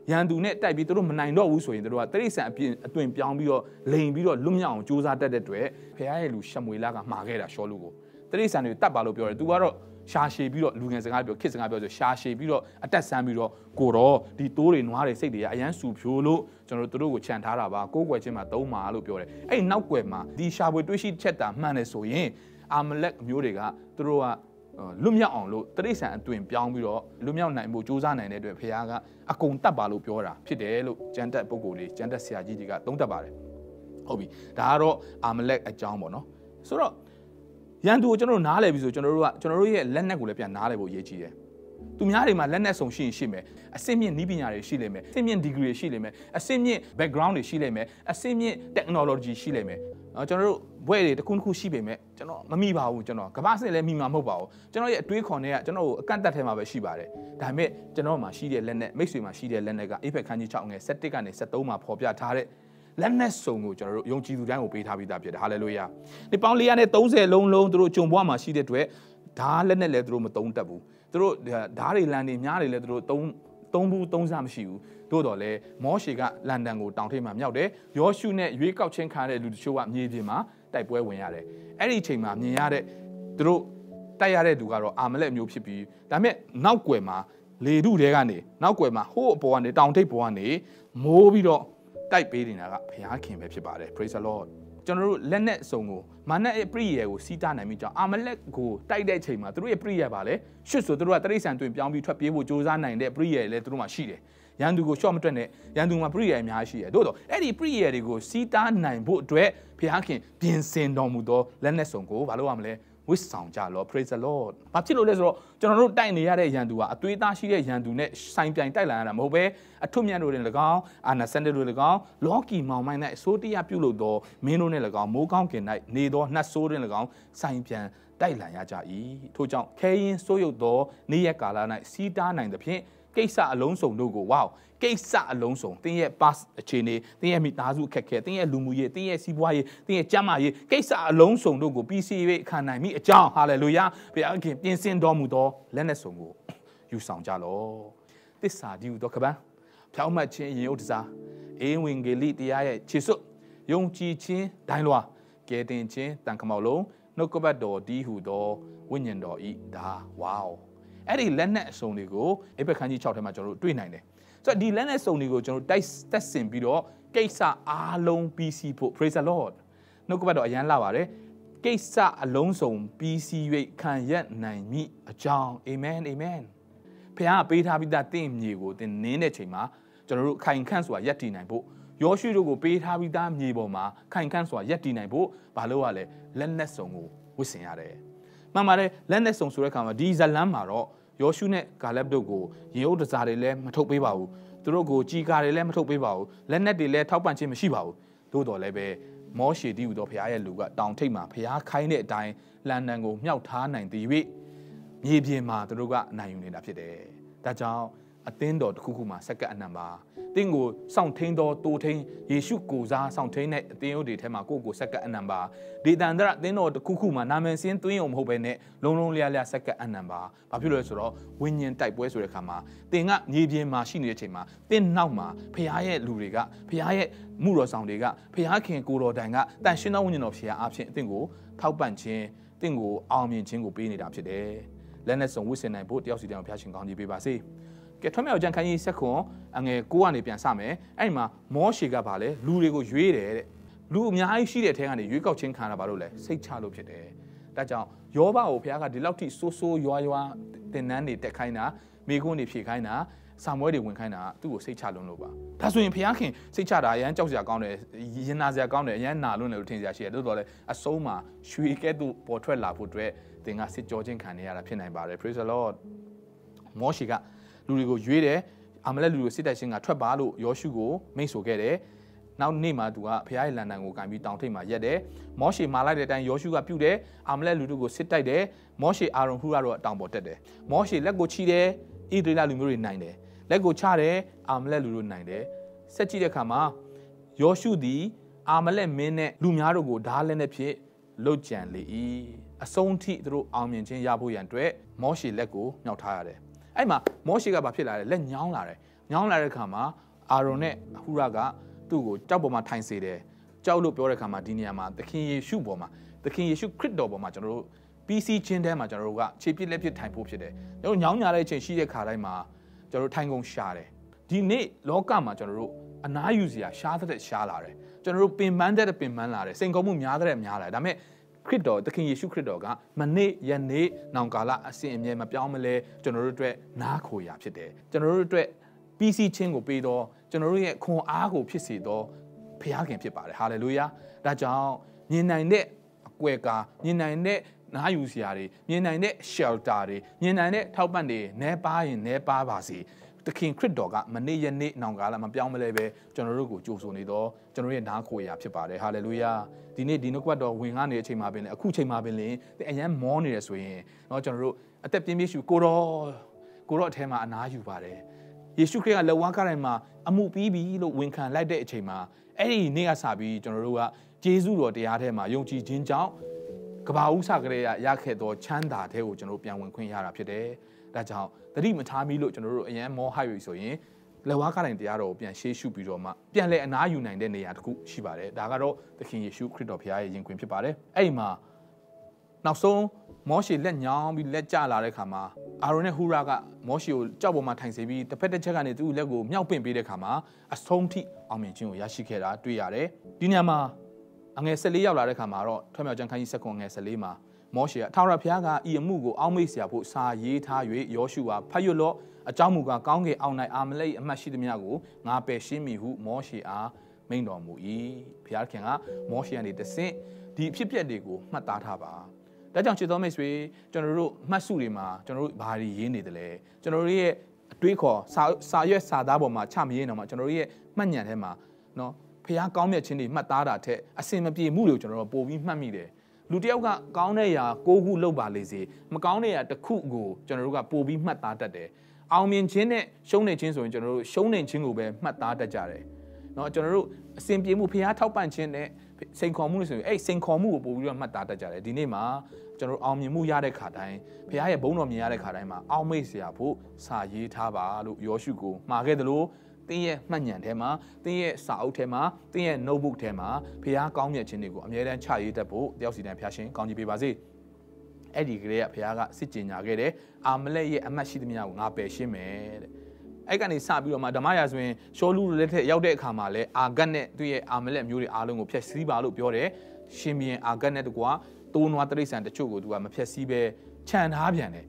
ကရန်သူနဲ့တိုက်ပြီးသူတို့မနိုင်တော့ဘူးဆိုရင်သူတို့ကတရိတ်ဆန်အသွင်ပြောင်းပြီးတော့လိန်ပြီးတော့လွတ်မြောက်အောင်စူးစမ်းတတ်တဲ့အတွက်ဖခင်ရဲ့လူရှမွေလကမှာခဲ့တာရှောလူကိုတရိတ်ဆန်တွေတတ်ပါလို့ပြောတယ်သူကတော့ရှာရှည်ပြီးတော့လူငယ်စကားပြောခေတ်စကားပြောဆိုရှာရှည်ပြီးတော့အတက်ဆန်းပြီးတော့ကိုတော့ဒီတိုးတွေနွားတွေစိတ်တွေအရန်ဆူဖြိုးလို့ကျွန်တော်တို့ကိုခြံထားတာပါကိုးကွယ်ခြင်းမှာသုံးပါလို့ပြောတယ်အဲ့နောက်ွယ်မှာဒီရှာဖွေတွေးရှိချက်တာမှန်တယ်ဆိုရင်အာမလက်မျိုးတွေကသူတို့ကလွတ်မြောက်အောင်လို့တရိတ်ဆန်အသွင်ပြောင်းပြီးတော့လွတ်မြောက်နိုင်ဖို့စူးစမ်းနိုင်တဲ့အတွက်ဖခင်ကအကုန်တတ်ပါလို့ပြောတာဖြစ်တယ်လို့ကျမ်းတက်ပုဂ္ဂိုလ်တွေကျမ်းတက်ဆရာကြီးတွေကသုံးသပ်ပါတယ်ဟုတ်ပြီဒါကတော့အာမလက်အကြောင်းပေါ့နော်ဆိုတော့ရန်သူကိုကျွန်တော်တို့နားလည်ပြီဆိုကျွန်တော်တို့ရဲ့လက်နက်ကိုလည်းပြန်နားလည်ဖို့အရေးကြီးတယ်သူများတွေမှာလက်နက်ဆောင်ရှိမယ်အစစ်မြင့်နည်းပညာတွေရှိလိမ့်မယ်အစစ်မြင့် degree တွေရှိလိမ့်မယ်အစစ်မြင့် background တွေရှိလိမ့်မယ်အစစ်မြင့် technology ရှိလိမ့်မယ်ကျွန်တော်တို့ဘွဲတွေတစ်ခုရှိပေမဲ့ကျွန်တော်မမိပါဘူးကျွန်တော်ကမ္ဘာစစ်လည်းမိမှာမဟုတ်ပါဘူးကျွန်တော်ရဲ့အတွေးခေါ်တွေကကျွန်တော်ကိုအကန့်အသတ်ထဲမှာပဲရှိပါတယ်ဒါပေမဲ့ကျွန်တော်မှာရှိတဲ့လက်နက်မိတ်ဆွေမှာရှိတဲ့လက်နက်ကအေဖက်ခန်းကြီး6ငယ်7ကနေ73မှာဖော်ပြထားတဲ့လက်နက်စုံကိုကျွန်တော်တို့ယုံကြည်သူတိုင်းကိုပေးထားပြီးသားဖြစ်တယ်ဟာလေလုယာဒီပေါင်း430လုံးသူတို့ဂျုံဘွားမှာရှိတဲ့အတွက်ဓာတ်လက်နက်လည်းသူတို့မသုံးတတ်ဘူးသူတို့ဓာတ်တွေလန်တွေများတွေလည်းသူတို့သုံးဘူးသုံးစားမရှိဘူးသို့တော်လည်းမောရှေကလန်ဒန်ကိုတောင်ထိပ်မှာမြောက်တယ်ယောရှုနဲ့ရွေးကောက်ချင်းခါတဲ့လူတချို့ကမြေပြင်မှာတိုက်ပွဲဝင်ရတယ်အဲ့ဒီအချိန်မှာမြင်ရတဲ့သူတို့တိုက်ရတဲ့သူကတော့အာမလက်မျိုးဖြစ်ပြီးဒါပေမဲ့နောက်ွယ်မှာလေထုတဲကနေနောက်ွယ်မှာဟိုးအပေါ်ကနေတောင်ထိပ်ပေါ်ကနေမိုးပြီးတော့တိုက်ပေးနေတာကဘုရားခင်ပဲဖြစ်ပါတယ် praise the lord ကျွန်တော်တို့လက်နဲ့အစုံကိုမာနရဲ့ပရိယေကိုစီးတားနိုင်ပြီးကြောင်းအာမလက်ကိုတိုက်တဲ့အချိန်မှာသူတို့ရဲ့ပရိယေပါလေရှစ်ဆိုသူတို့ကတရိတ်ဆန်တွင်ပြောင်းပြီးထွက်ပြေးဖို့ကြိုးစားနိုင်တဲ့ပရိယေလည်းသူတို့မှရှိတယ်ရန်သူကိုရှော့မတွက်နဲ့ရန်သူမှာပရိယေအများကြီးရှိတယ်တို့တော့အဲ့ဒီပရိယေတွေကိုစီးတားနိုင်ဖို့အတွက်ဘုရားခင်ပြင်ဆင်တော်မူသောလက်နဲ့စုံကိုဘာလို့ရမလဲဝစ်ဆောင်ကြလော praise the lord ဘာဖြစ်လို့လဲဆိုတော့ကျွန်တော်တို့တိုက်နေရတဲ့ရန်သူကအသွေးသားရှိတဲ့ရန်သူနဲ့ဆိုင်ပြိုင်တိုက်လာရတာမဟုတ်ပဲအထွတ်မြတ်တို့နဲ့၎င်းအာနာစန်တို့၎င်းလောကီမောင်မိုင်း၌အစိုးတရားပြုလုပ်သောမင်းတို့နဲ့၎င်းမိုးကောင်းကင်၌နေသောနှတ်ဆိုးတွင်၎င်းဆိုင်ပြန်တိုက်လာရကြ၏ထို့ကြောင့်ခဲရင်စိုးရုပ်သောနေ့ရက်ကာလ၌စီးတားနိုင်သဖြင့်ကိစ္စအလုံးစုံတို့ကိုဝေါကိစ္စအလုံးစုံတင်းရဲ့ pass အခြေအနေတင်းရဲ့မိသားစုအခက်ခဲတင်းရဲ့လူမှုရေးတင်းရဲ့စီးပွားရေးတင်းရဲ့ကျန်းမာရေးကိစ္စအလုံးစုံတို့ကို PC ၍ခံနိုင်မိအကြောင်းဟာလေလုယာဘုရားခင်ပြင်ဆင်တော်မူသောလက်နက်စုံကိုယူဆောင်ကြလောသစ္စာဒီဟုသောကပန်းဖြောင်းမှတ်ခြင်းရင်ဥဒ္ဒစာအေဝံဂေလိတရားရဲ့ခြေစွပ်ယုံကြည်ခြင်းဒိုင်းလွာကဲတင်ခြင်းတန်ခမောက်လုံးနှုတ်ကပတ်တော်ဒီဟုသောဝိညာဉ်တော်ဤဒါဝါအဲ့ဒီလက်နက်အစုံတွေကိုအေဖက်ခန်းကြီး6ထဲမှာကျွန်တော်တို့တွေ့နိုင်တယ်ဆိုတော့ဒီလက်နက်စုံတွေကိုကျွန်တော်တိုက်တက်ဆင်ပြီးတော့ကိစ္စအားလုံး PC ဖို့ praise the lord နှုတ်ကပတ်တော်အရန်လာပါတယ်ကိစ္စအလုံးစုံ PC၍ခံရက်နိုင်မိအကြောင်း amen amen ဖခင်ကပေးထားပြီးသားတင့်မြေကိုတင်နင်းတဲ့ချိန်မှာကျွန်တော်တို့ခိုင်ခန့်စွာယက်တည်နိုင်ဖို့ယောရှုတို့ကိုပေးထားပြီးသားမြေပေါ်မှာခိုင်ခန့်စွာယက်တည်နိုင်ဖို့ဘာလို့ရလဲလက်နက်စုံကိုဝတ်ဆင်ရတယ်မှန်ပါတယ်လက်နက်စုံဆိုတဲ့အခါမှာဒီဇလန်းမှာတော့ယောရှုနဲ့ဂါလက်တို့ကိုရင်အုပ်တစားတွေလည်းမထုတ်ပေးပါဘူးသူတို့ကိုကြီးကားတွေလည်းမထုတ်ပေးပါဘူးလက်နက်တွေလည်းထောက်ပံ့ခြင်းမရှိပါဘူးသို့တော်လည်းပဲမောရှေတည်းဟူသောဘုရားရဲ့လူကတောင်ထိပ်မှာဘုရားခိုင်းတဲ့အတိုင်းလန်ဒန်ကိုမြှောက်ထားနိုင်သည်၍မြေပြင်မှာသူတို့ကနိုင်ယူနေတာဖြစ်တယ်ဒါကြောင့်အသင်းတော်တစ်ခုခုမှာစက္ကန့်အနံပါတင်းကိုစောင့်ထိန်သောတိုးထိန်ယေရှုကိုစားစောင့်ထိန်တဲ့အသင်းတို့တွေထဲမှာကိုယ့်ကိုစက္ကန့်အနံပါဒေသန္တရအသင်းတော်တစ်ခုခုမှာနာမည်စင်းသွင်းအောင်မဟုတ်ဘဲနဲ့လုံးလုံးလျားလျားစက္ကန့်အနံပါဘာဖြစ်လို့လဲဆိုတော့ဝိညာဉ်တိုက်ပွဲဆိုတဲ့အခါမှာတင်းကမြေပြင်မှာရှိနေတဲ့အချိန်မှာတင်းနောက်မှာဖခင်ရဲ့လူတွေကဖခင်ရဲ့မှုတော်ဆောင်တွေကဖခင်ကိုတော်တိုင်ကတန်ရှင်းသောဝိညာဉ်တော်ဖခင်အားဖြင့်အသင်းကိုထောက်ပံ့ခြင်းတင်းကိုအောင်မြင်ခြင်းကိုပေးနေတာဖြစ်တယ်လက်နဲ့စုံဝစ်စင်နိုင်ဖို့တယောက်စီတယောက်ဖခင်ရှင်ကောင်းကြီးပေးပါစေကဲထွန်းမြောက်ကျန်ခန်းကြီးဆက်ခွန်အငယ်9ကနေပြန်စမယ်အဲ့ဒီမှာမောရှေကပါလေလူတွေကိုရွေးတယ်တဲ့လူအများကြီးရှိတဲ့အထက်ကနေရွေးကောက်ခြင်းခံရတာဘာလို့လဲစိတ်ချလို့ဖြစ်တယ်ဒါကြောင့်ယောဘကိုဘုရားကဒီလောက်ထိစိုးစိုးရွားရွားတင်နန်းတွေတက်ခိုင်းတာမိခွန်းတွေဖြည့်ခိုင်းတာ စာမွဲတွေဝင်ခိုင်းတာသူ့ကိုစိတ်ချလွန်းလို့ပါဒါဆိုရင်ဖခင်စိတ်ချတာအရန်ကြောက်စရာကောင်းတယ်ရင်နာစရာကောင်းတယ်အရန်နာလွန်းတယ်လို့ထင်စရာရှိတယ်တိုးတော်လည်းအဆုံးမှာရွှေကဲ့သို့ပေါ်ထွက်လာဖို့အတွက်သင်ကစစ်ကြောခြင်းခံနေရတာဖြစ်နိုင်ပါတယ် praise the lord မောရှေကလူတွေကိုရွေးတယ်အာမလက်လူတွေကိုစစ်တိုက်ခြင်းကထွက်ပါလို့ယောရှုကိုမိန့်ဆိုခဲ့တယ်နောက်နေ့မှာသူကဖခင်ရဲ့လန်တန်ကိုကန်ပြီးတောင်ထိပ်မှာရက်တယ်မောရှေမာလိုက်တဲ့အတိုင်းယောရှုကပြုတယ်အာမလက်လူတို့ကိုစစ်တိုက်တယ်မောရှေအာရုန်ဟူရတော့တောင်ပေါ်တက်တယ်မောရှေလက်ကိုချီတယ်ဣသရေလလူမျိုးတွေနိုင်တယ်လက်ကိုချတယ်အာမလက်လူတို့နိုင်တယ်ဆက်ကြည့်တဲ့အခါမှာယောရှုသည်အာမလက်မင်းနဲ့လူများတို့ကိုဓာတ်လက်နဲ့ဖြစ်လှုပ်ကြံလေ၏အဆုံးထိသူတို့အောင်မြင်ခြင်းရဖို့ရန်အတွက်မောရှေလက်ကိုညှောက်ထားရတယ်အဲ့မှာမောရှေကဘာဖြစ်လာလဲလက်ညောင်းလာတယ်ညောင်းလာတဲ့အခါမှာအာရုန်နဲ့ဟူရကသူ့ကိုကြောက်ပေါ်မှာထိုင်စေတယ်ကြောက်လို့ပြောတဲ့အခါမှာဒီနေရာမှာသခင်ယေရှုပေါ်မှာသခင်ယေရှုခရစ်တော်ပေါ်မှာကျွန်တော်တို့ PC ချင်းထဲမှာကျွန်တော်တို့ကခြေပြစ်လက်ပြစ်ထိုင်ဖို့ဖြစ်တယ်ကျွန်တော်ညောင်းညာတဲ့အချိန်ရှိတဲ့ခါတိုင်းမှာကျွန်တော်တို့ထိုင်ကုန်ရှာတယ်ဒီနေ့လောကမှာကျွန်တော်တို့အနားယူစရာရှားတဲ့ရှားလာတယ်ကျွန်တော်တို့ပင်ပန်းတဲ့ပင်ပန်းလာတယ်စိန်ခေါ်မှုများတဲ့များလာတယ်ဒါပေမဲ့ခရစ်တော်သခင်ယေရှုခရစ်တော်ကမနေ့ယနေ့နောင်ကာလအစဉ်အမြဲမပြောင်းမလဲကျွန်တော်တို့အတွက်နားခိုရာဖြစ်တယ်ကျွန်တော်တို့အတွက် PC ချင်းကိုပေးတော့ကျွန်တော်တို့ရဲ့ခွန်အားကိုဖြစ်စေတော့ဘုရားခင်ဖြစ်ပါတယ်ဟာလေလုယာဒါကြောင့်မြင်နိုင်တဲ့အကွယ်ကာမြင်နိုင်တဲ့နားယူစရာတွေမြင်နိုင်တဲ့ shelter တွေမြင်နိုင်တဲ့ထောက်ပံ့တွေနဲပါရင်နဲပါပါစေသခင်ခရစ်တော်ကမနေ့ယနေ့နောင်ကာလမပြောင်းမလဲပဲကျွန်တော်တို့ကိုကြိုဆိုနေတော့ကျွန်တော်ရဲ့နားခိုရာဖြစ်ပါတယ်ဟာလေလုယာဒီနေ့ဒီနှုတ်ကပတ်တော်ဝင်ကားနေတဲ့အချိန်မှာပင်လေအခုချိန်မှာပင်လေအရန်မောနေတယ်ဆိုရင်เนาะကျွန်တော်တို့အသက်ပြင်းပြရှုကိုတော့အထဲမှာအနားယူပါတယ်ယေရှုခရစ်ကလက်ဝါးကားတိုင်းမှာအမှုပြီးပြီလို့ဝန်ခံလိုက်တဲ့အချိန်မှာအဲ့ဒီနေ့ကစပြီးကျွန်တော်တို့ကဂျေဇုတော်တရားထဲမှာယုံကြည်ခြင်းကြောင့်ကဘာဦးစကလေးရခဲ့သောချမ်းသာတဲ့ကိုကျွန်တော်တို့ပြန်ဝင်ခွင့်ရတာဖြစ်တယ်။ဒါကြောင့်သတိမထားမိလို့ကျွန်တော်တို့အရန်မောဟပြီဆိုရင်လက်ဝါးကားတိုင်းတရားတော်ကိုပြန်ရှေးရှုပြီးတော့မှပြန်လဲအနားယူနိုင်တဲ့နေရာတစ်ခုရှိပါတယ်။ဒါကတော့သခင်ယေရှုခရစ်တော်ဘုရားရဲ့ယင်ခွင်ဖြစ်ပါတယ်။အဲ့ဒီမှာနောက်ဆုံးမောရှေလက်ညောင်းပြီးလက်ကျလာတဲ့ခါမှာအာရုန်နဲ့ဟူရာကမောရှေကိုကြောက်ပေါ်မှာထိုင်စေပြီးတစ်ဖက်တစ်ချက်ကနေသူ့လက်ကိုမြောက်ပင့်ပေးတဲ့ခါမှာအဆုံးထိအောင်မြင်ခြင်းကိုရရှိခဲ့တာတွေ့ရတယ်။ဒီညမှာအငယ်14ရောက်လာတဲ့ခါမှာတော့ထွတ်မြောက်ကျမ်းခန်းကြီး7ငယ်14မှာမောရှေကထာဝရဘုရားကဤအမှုကိုအောက်မေ့เสียဖို့စာရေးထား၍ယောရှုဟာဖတ်ရွတ်လော့အကြောင်းမူကားကောင်းကင်အောင်၌အာမလက်အမှတ်ရှိသမျှကိုငါပယ်ရှင်းမိဟုမောရှေအားမိန့်တော်မူ၏ဘုရားခင်ကမောရှေကနေတဆင့်ဒီအဖြစ်ပြက်တွေကိုမှတ်သားထားပါဒါကြောင့်ချစ်တော်မိတ်ဆွေကျွန်တော်တို့မှတ်စုတွေမှာကျွန်တော်တို့ဘာတွေရေးနေတယ်လဲကျွန်တော်တို့ရဲ့အတွေးခေါ်စာရွက်စာသားပေါ်မှာချမရေးတော့မှကျွန်တော်တို့ရဲ့မှတ်ဉာဏ်ထဲမှာနော်ဖះကောင်းမြတ်ခြင်းတွေမှတ်သားတာထက်အစင်မပြေမှုတွေကိုကျွန်တော်တို့ပို့ပြီးမှတ်မိတယ်လူတယောက်ကကောင်းတဲ့ຢာ6ခုလောက်ပါလေစေမကောင်းတဲ့ຢာတစ်ခုကိုကျွန်တော်တို့ကပို့ပြီးမှတ်သားတတ်တယ်အောင်မြင်ခြင်းနဲ့ရှုံးနေခြင်းဆိုရင်ကျွန်တော်တို့ရှုံးနေခြင်းကိုပဲမှတ်သားတတ်ကြတယ်เนาะကျွန်တော်တို့အစင်ပြေမှုဖះထောက်ပံ့ခြင်းနဲ့စိန်ခေါ်မှုလို့ဆိုရင်အဲ့စိန်ခေါ်မှုကိုပို့ပြီးတော့မှတ်သားတတ်ကြတယ်ဒီနေ့မှာကျွန်တော်တို့အောင်မြင်မှုရတဲ့ခါတိုင်းဖះရဲ့ဘုန်းတော်မြင်ရတဲ့ခါတိုင်းမှာအောက်မေ့เสียဖို့စာရေးထားပါလို့ယောရှုကိုမှာခဲ့တယ်လို့တင်းရဲ့မှတ်ဉာဏ်ထဲမှာတင်းရဲ့စာအုပ်ထဲမှာတင်းရဲ့ notebook ထဲမှာဖះကောင်းမြတ်ခြင်းတွေကိုအမြဲတမ်းချရေးတတ်ဖို့တယောက်စီတိုင်းဖះရှင်ကောင်းချီးပေးပါစေအဲ့ဒီကလေးကဖះကစစ်ကြင်ညာခဲ့တယ်အာမလက်ရဲ့အမတ်ရှိသမျှကိုငါပယ်ရှင်းမယ်တဲ့အဲ့ကနေစပြီးတော့မှဓမ္မရာဆိုရင်ရှောလူလက်ထက်ရောက်တဲ့အခါမှာလဲအာဂတ်နဲ့သူ့ရဲ့အာမလက်မျိုးတွေအားလုံးကိုဖျက်ဆီးပါလို့ပြောတယ်ရှင်ဘီရင်အာဂတ်နဲ့တကွာတိုးနွားတိရစ္ဆာန်တချို့ကိုသူကမဖျက်ဆီးပဲခြံထားပြန်တယ်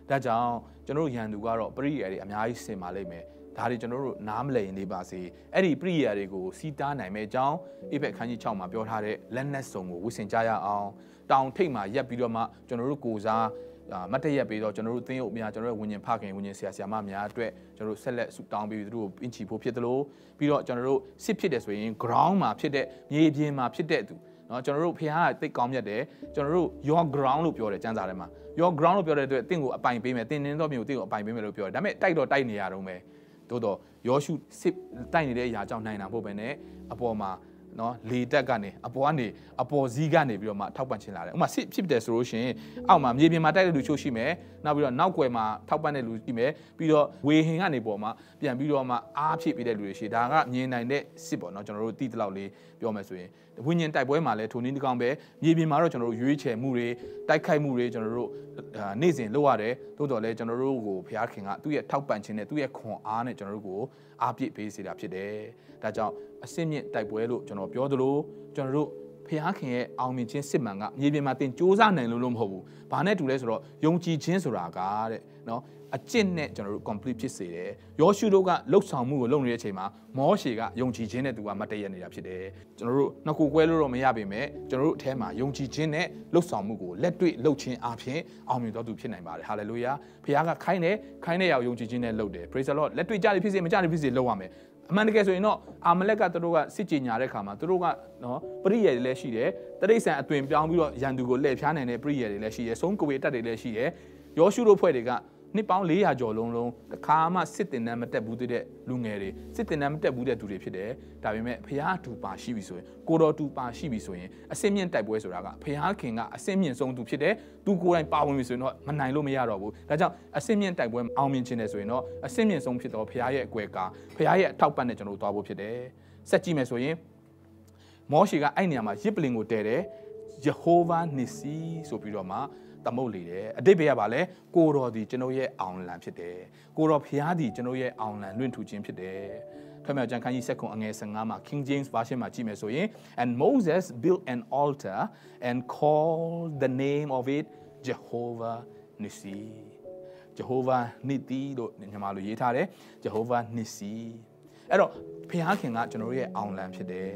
ဒါကြောင့်ကျွန်တော်တို့ရန်သူကတော့ပရိယာတွေအများကြီးဆင်ပါလိမ့်မယ်ဒါတွေကျွန်တော်တို့နားမလည်နေပါစေအဲ့ဒီပရိယာတွေကိုစီးတားနိုင်မဲ့အကြောင်းအိဖက်ခန်းကြီး6မှာပြောထားတဲ့လက်နက်စုံကိုဝစ်ဆင်ကြရအောင်တောင်ထိပ်မှာရက်ပြီးတော့မှကျွန်တော်တို့ကိုစားမတ်တရက်ပြီးတော့ကျွန်တော်တို့သင်းအုပ်များကျွန်တော်တို့ဝิญဉ်ဖခင်ဝิญဉ်ဆရာဆရာမများအတွက်ကျွန်တော်တို့ဆက်လက်ဆုတောင်းပြီးသူတို့ကိုပင်ချီဖို့ဖြစ်တယ်လို့ပြီးတော့ကျွန်တော်တို့စစ်ဖြစ်တယ်ဆိုရင် ground မှာဖြစ်တဲ့မြေပြင်မှာဖြစ်တဲ့သူเนาะကျွန်တော်တို့ဖခင်ကတိတ်ကောင်းမြတ်တယ်ကျွန်တော်တို့ your ground လို့ပြောတယ်ကျမ်းစာထဲမှာ your ground လို့ပြောတဲ့အတွက်တင့်ကိုအပိုင်ပေးမယ်တင်းတင်းတော့မျိုးတင့်ကိုအပိုင်ပေးမယ်လို့ပြောတယ်ဒါပေမဲ့တိုက်တော့တိုက်နေရတော့မယ်သို့တော့ယောရှုစစ်တိုက်နေတဲ့အရာကြောင့်နိုင်တာဖို့ပဲနဲ့အပေါ်မှာနော်လေတက်ကနေအပေါ်ဇီးကနေပြီးတော့မှထောက်ပံ့ခြင်းလာတယ်ဥပမာစစ်ဖြစ်တယ်ဆိုလို့ရှိရင်အောက်မှာမြေပြင်မှာတိုက်တဲ့လူချို့ရှိမယ်နောက်ပြီးတော့နောက်ကွယ်မှာထောက်ပံ့တဲ့လူရှိမယ်ပြီးတော့ဝေဟင်ကနေပေါ်မှာပြန်ပြီးတော့မှအားဖြည့်ပေးတဲ့လူတွေရှိဒါကမြင်နိုင်တဲ့စစ်ပေါ့နော်ကျွန်တော်တို့တီးတလောက်လေးပြောမယ်ဆိုရင်ဝိညာဉ်တိုက်ပွဲမှာလည်းထိုနည်းတစ်ကောင်ပဲမြေပြင်မှာတော့ကျွန်တော်တို့ရွေးချယ်မှုတွေတိုက်ခိုက်မှုတွေကျွန်တော်တို့နေ့စဉ်လုပ်ရတယ်သို့တော်လည်းကျွန်တော်တို့ကိုဘုရားခင်ကသူ့ရဲ့ထောက်ပံ့ခြင်းနဲ့သူ့ရဲ့ခွန်အားနဲ့ကျွန်တော်တို့ကိုအားပြည့်ပေးစေတာဖြစ်တယ်ဒါကြောင့်အစင်းမြင့်တိုက်ပွဲလို့ကျွန်တော်ပြောသလိုကျွန်တော်တို့ဘ ဖျားခင်ရဲ့အောင်မြင်ခြင်းစစ်မှန်ကမြေပြင်မှာတင်စူးစမ်းနိုင်လို့မဟုတ်ဘူး။ဘာနဲ့တူလဲဆိုတော့ယုံကြည်ခြင်းဆိုတာကတဲ့နော်အကျင့်နဲ့ကျွန်တော်တို့ complete ဖြစ်စေတယ်။ယောရှုတို့ကလှုပ်ဆောင်မှုကိုလုပ်နေတဲ့အချိန်မှာမောရှေကယုံကြည်ခြင်းနဲ့သူကမတ်တရက်နေတာဖြစ်တယ်။ကျွန်တော်တို့နှစ်ခုကွဲလို့တော့မရပါပဲ။ကျွန်တော်တို့အထဲမှာယုံကြည်ခြင်းနဲ့လှုပ်ဆောင်မှုကိုလက်တွေ့လှုပ်ခြင်းအပြင်အောင်မြင်တော်သူဖြစ်နိုင်ပါတယ်။ hallelujah ။ဖျားကခိုင်းတဲ့ရောက်ယုံကြည်ခြင်းနဲ့လှုပ်တယ်။ praise the Lord လက်တွေ့ကြတယ်ဖြစ်စေမကြတယ်ဖြစ်စေလှုပ်ရမယ်။အမှန်တကယ်ဆိုရင်တော့အာမလက်ကသူတို့ကစစ်ကြေညာတဲ့ခါမှာသူတို့ကနော်ပရိယေတွေလည်းရှိတယ်တရိษံအသွင်ပြောင်းပြီးတော့ရန်သူကိုလှည့်ဖျားနိုင်တဲ့ပရိယေတွေလည်းရှိတယ်ဆုံးကိုဝေတက်တွေလည်းရှိတယ်ယောရှုတို့ဖွဲ့တွေကနှစ်ပေါင်း400ကျော်လုံးတခါမှစစ်တင်တန်းမတက်ဘူးတဲ့လူငယ်တွေစစ်တင်တန်းမတက်ဘူးတဲ့သူတွေဖြစ်တယ်ဒါပေမဲ့ဖျားတူပါရှိပြီဆိုရင်ကိုတော်တူပါရှိပြီဆိုရင်အစင်းမြင့်တိုက်ပွဲဆိုတာကဖျားခင်ကအစင်းမြင့်ဆုံးသူဖြစ်တယ်သူကိုယ်တိုင်ပါဝင်ပြီဆိုရင်တော့မနိုင်လို့မရတော့ဘူးဒါကြောင့်အစင်းမြင့်တိုက်ပွဲအောင်မြင်ခြင်းနဲ့ဆိုရင်တော့အစင်းမြင့်ဆုံးဖြစ်တော့ဖျားရဲ့အကွယ်ကာဖျားရဲ့အထောက်ပံ့နဲ့ကျွန်တော်တို့သွားဖို့ဖြစ်တယ်ဆက်ကြည့်မယ်ဆိုရင်မောရှေကအဲ့နေရာမှာရစ်ပလင်ကိုတည်တယ်ယေဟောဝါနစ်စီဆိုပြီးတော့မှသမုတ်လေတယ်အတိတ်ဘယ်ကပါလဲကိုတော်ဒီကျွန်တော်ရဲ့အောင်လံဖြစ်တယ်ကိုတော်ဖျားဒီကျွန်တော်ရဲ့အောင်လံလွင့်ထူခြင်းဖြစ်တယ်ထွတ်မြောက်ကျမ်းခန်းကြီး7 အငယ်15မှာ King James Version မှာကြည့်မယ်ဆိုရင် and Moses built an altar and called the name of it Jehovah Nissi Jehovah Nissi လို့မြန်မာလိုရေးထားတယ် Jehovah Nissi အဲ့တော့ဖျားခင်ကကျွန်တော်ရဲ့အောင်လံဖြစ်တယ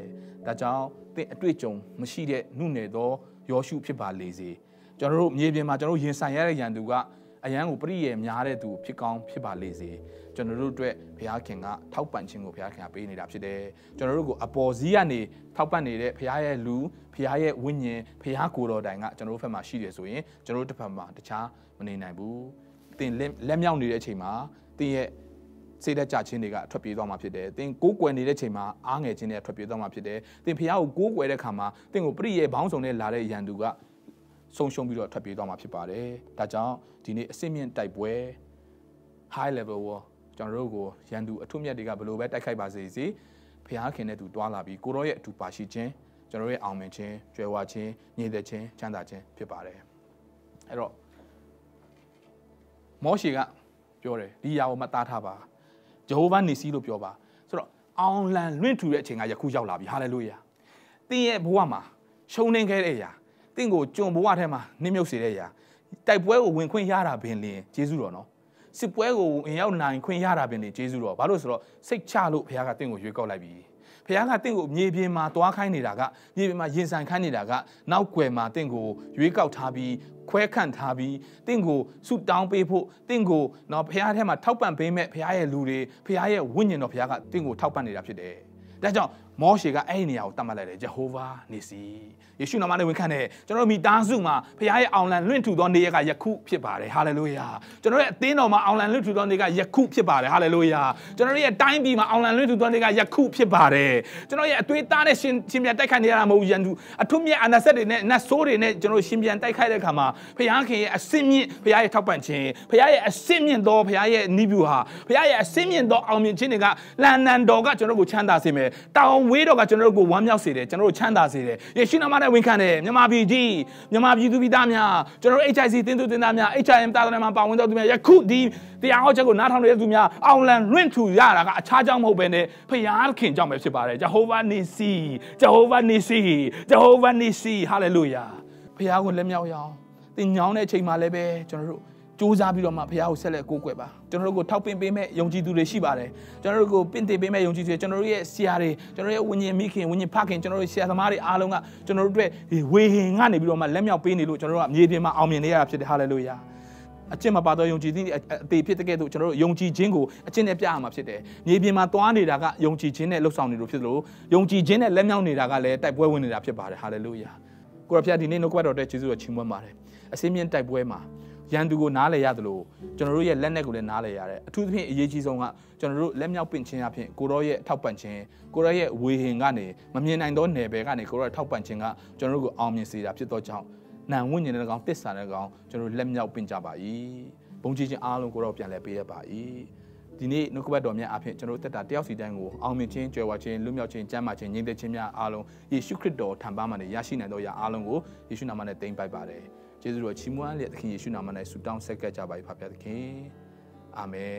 ်ဒါကြောင့်သင်အတွေ့အကြုံမရှိတဲ့နုနယ်သောယောရှုဖြစ်ပါလေစေကျွန်တော်တို့မြေပြင်မှာကျွန်တော်ရင်ဆိုင်ရတဲ့ရန်သူကအရန်ကိုပရိယေများတဲ့သူဖြစ်ကောင်းဖြစ်ပါလေစေကျွန်တော်တို့အတွက်ဘုရားခင်ကထောက်ပံ့ခြင်းကိုဘုရားခင်ကပေးနေတာဖြစ်တယ်ကျွန်တော်တို့ကိုအပေါ်စီးကနေထောက်ပံ့နေတဲ့ဘုရားရဲ့လူဘုရားရဲ့ဝိညာဉ်ဘုရားကိုယ်တော်တိုင်ကကျွန်တော်တို့ဘက်မှာရှိတယ်ဆိုရင်ကျွန်တော်တို့တစ်ဖက်မှာတခြားမနေနိုင်ဘူးသင်လက်မြောက်နေတဲ့အချိန်မှာသင်ရဲ့စိတ်ဓာတ်ကြခြင်းတွေကထွက်ပြေးသွားမှာဖြစ်တယ်။သင်ကိုးကွယ်နေတဲ့အချိန်မှာအားငယ်ခြင်းတွေထွက်ပြေးသွားမှာဖြစ်တယ်။သင်ဖျားကိုကိုးကွယ်တဲ့ခါမှာသင်ကိုပရိယေဘောင်းဆောင်နဲ့လာတဲ့ရန်သူကဆုံးရှုံးပြီးတော့ထွက်ပြေးသွားမှာဖြစ်ပါတယ်။ဒါကြောင့်ဒီနေ့အစစ်မြင့်တိုက်ပွဲ high level war ကျွန်တော်တို့ကိုရန်သူအထွတ်မြတ်တွေကဘယ်လိုပဲတိုက်ခိုက်ပါစေစေဖျားခင်နဲ့သူတွားလာပြီးကိုရောရဲ့အတူပါရှိခြင်းကျွန်တော်ရဲ့အောင်မြင်ခြင်းကြွယ်ဝခြင်းညီသက်ခြင်းချမ်းသာခြင်းဖြစ်ပါတယ်။အဲ့တော့မောရှေကပြောတယ်ဒီຢာကိုမှတ်သားထားပါဂျေဟောဝါနစ်စီလို့ပြောပါဆိုတော့အောင်လံလွင့်ထူတဲ့အချိန်ကယခုရောက်လာပြီဟာလေလုယာသင်ရဲ့ဘဝမှာရှုံးနေခဲ့တဲ့အရာသင်ကိုကျွန်ဘဝထဲမှာနှိမ့်မြုပ်စေတဲ့အရာတိုက်ပွဲကိုဝင်ခွင့်ရတာပင်လင်ယေရှုတော်နော်စစ်ပွဲကိုဝင်ရောက်နိုင်ခွင့်ရတာပင်လင်ယေရှုတော်ဘာလို့ဆိုတော့စိတ်ချလို့ဘုရားကသင်ကိုရွေးကောက်လိုက်ပြီဘုရားကတင့်ကိုမြေပြင်မှာတွားခိုင်းနေတာကမြေပြင်မှာရင်ဆိုင်ခိုင်းနေတာကနောက်ွယ်မှာတင့်ကိုရွေးကောက်ထားပြီးခွဲခန့်ထားပြီးတင့်ကိုဆုတောင်းပေးဖို့တင့်ကိုနော်ဘုရားထဲမှာထောက်ပံ့ပေးမဲ့ဘုရားရဲ့လူတွေဘုရားရဲ့ဝိညာဉ်တော်ဘုရားကတင့်ကိုထောက်ပံ့နေတာဖြစ်တယ်။ဒါကြောင့်မောရှေကအဲ့ဒီနေရာကိုတတ်မှတ်လိုက်တယ်ဂျေဟောဝါနစ်စီယေရှုနာမနဲ့ဝန်ခံတယ်ကျွန်တော်မိသားစုမှာဘုရားရဲ့အောင်လံလွင့်ထူသောနေ့ရက်ကယခုဖြစ်ပါတယ်ဟာလေလုယာကျွန်တော်ရဲ့အသင်းတော်မှာအောင်လံလွင့်ထူသောနေ့ကယခုဖြစ်ပါတယ်ဟာလေလုယာကျွန်တော်ရဲ့အတိုင်းပြည်မှာအောင်လံလွင့်ထူသောနေ့ကယခုဖြစ်ပါတယ်ကျွန်တော်ရဲ့အသွေးသားနဲ့ရှင်ပြန်တိုက်ခိုက်နေရတာမဟုတ်ရန်သူအထွတ်မြတ်အနာဆက်တွေနဲ့နတ်ဆိုးတွေနဲ့ကျွန်တော်ရှင်ပြန်တိုက်ခိုက်တဲ့အခါမှာဘုရားခင်ရဲ့အစင်းမြင့်ဘုရားရဲ့ထောက်ပံ့ခြင်းဘုရားရဲ့အစင်းမြင့်သောဘုရားရဲ့နိဗျူဟာဘုရားရဲ့အစင်းမြင့်သောအောင်မြင်ခြင်းတွေကလန်နန်တော်ကကျွန်တော်ကိုချမ်းသာစေမယ်တောင်ဝေးတော်ကကျွန်တော်ကိုဝမ်းမြောက်စေတယ်ကျွန်တော်တို့ချမ်းသာစေတယ်ယေရှုနာမနဲ့ဝန်ခံတယ်မြန်မာပြည်ကြီးမြန်မာပြည်သူပြည်သားများကျွန်တော်တို့ HIC တင်းသူတင်းသားများ HIM တာတော်မှာပါဝင်တော်သူများယခုဒီတရားဟောချက်ကိုနားထောင်နေတဲ့သူများအောင်လံလွင့်ထူရတာကအခြားကြောင့်မဟုတ်ဘဲနဲ့ဖခင်ခင်ကြောင့်ပဲဖြစ်ပါတယ်ဂျဟောဝါနစ်စီဂျဟောဝါနစ်စီဂျဟောဝါနစ်စီဟာလေလုယာဖခင်ကိုလက်မြောက်ရအောင်သင်ညောင်းတဲ့အချိန်မှာလည်းပဲကျွန်တော်တို့ကြိုးစားပြီးတော့မှဘုရားကိုဆက်လက်ကိုးကွယ်ပါကျွန်တော်တို့ကိုထောက်ပံ့ပေးမဲ့ယုံကြည်သူတွေရှိပါတယ်ကျွန်တော်တို့ကိုပင့်တင်ပေးမဲ့ယုံကြည်သူတွေကျွန်တော်တို့ရဲ့ဆရာတွေကျွန်တော်တို့ရဲ့ဝိညာဉ်မိခင်ဝိညာဉ်ဖခင်ကျွန်တော်တို့ဆရာသမားတွေအားလုံးကကျွန်တော်တို့အတွက်ဝေဟင်ကနေပြီးတော့မှလက်မြောက်ပေးနေလို့ကျွန်တော်တို့ကမြေပြင်မှာအောင်မြင်နေရတာဖြစ်တယ်ဟာလေလုယာအကျင့်မပါသောယုံကြည်ခြင်းအသေးဖြစ်တဲ့ကဲ့သို့ကျွန်တော်တို့ယုံကြည်ခြင်းကိုအကျင့်နဲ့ပြရမှာဖြစ်တယ်မြေပြင်မှာသွားနေတာကယုံကြည်ခြင်းနဲ့လှုပ်ဆောင်နေလို့ဖြစ်လို့ယုံကြည်ခြင်းနဲ့လက်မြောက်နေတာကလည်းတိုက်ပွဲဝင်နေတာဖြစ်ပါတယ်ဟာလေလုယာကိုရဖျားဒီနေ့နှုတ်ကပတ်တော်တဲ့ယေရှုတော်ချီးမွမ်းပါတယ်အစင်းမြင့်တိုက်ပွဲမှာရန်သူကိုနားလည်ရတယ်လို့ကျွန်တော်တို့ရဲ့လက်နက်ကိုလည်းနားလည်ရတယ်အထူးသဖြင့်အရေးကြီးဆုံးကကျွန်တော်တို့လက်မြောက်ပင့်ခြင်းအဖြစ်ကိုရောရဲ့ထောက်ပံ့ခြင်းကိုရောရဲ့ဝေဟင်ကနေမမြင်နိုင်သောနယ်ပယ်ကနေကိုရောရဲ့ထောက်ပံ့ခြင်းကကျွန်တော်တို့ကိုအောင်မြင်စေတာဖြစ်သောကြောင့်နံဝိညာဉ်နဲ့ကောင်တစ္ဆာနဲ့ကောင်ကျွန်တော်တို့လက်မြောက်ပင့်ကြပါ၏ဘုန်းကြီးချင်းအားလုံးကိုရောပြန်လဲပေးရပါ၏ဒီနေ့နှုတ်ကပတ်တော်မြတ်အဖြစ်ကျွန်တော်တို့တက်တာတယောက်စီတိုင်းကိုအောင်မြင်ခြင်းကြွယ်ဝခြင်းလွတ်မြောက်ခြင်းကျမ်းမာခြင်းငြိမ်သက်ခြင်းများအားလုံးယေရှုခရစ်တော်ထံပါမှနေရရှိနိုင်သောအရာအားလုံးကိုယေရှုနာမနဲ့သိမ်းပိုက်ပါတယ်ကျေးဇူးတော်ချီးမွမ်းလျက်သခင်ယေရှုနာမ၌ဆုတောင်းဆက်ကပ်ကြပါ၏ဖခင်သခင်အာမင်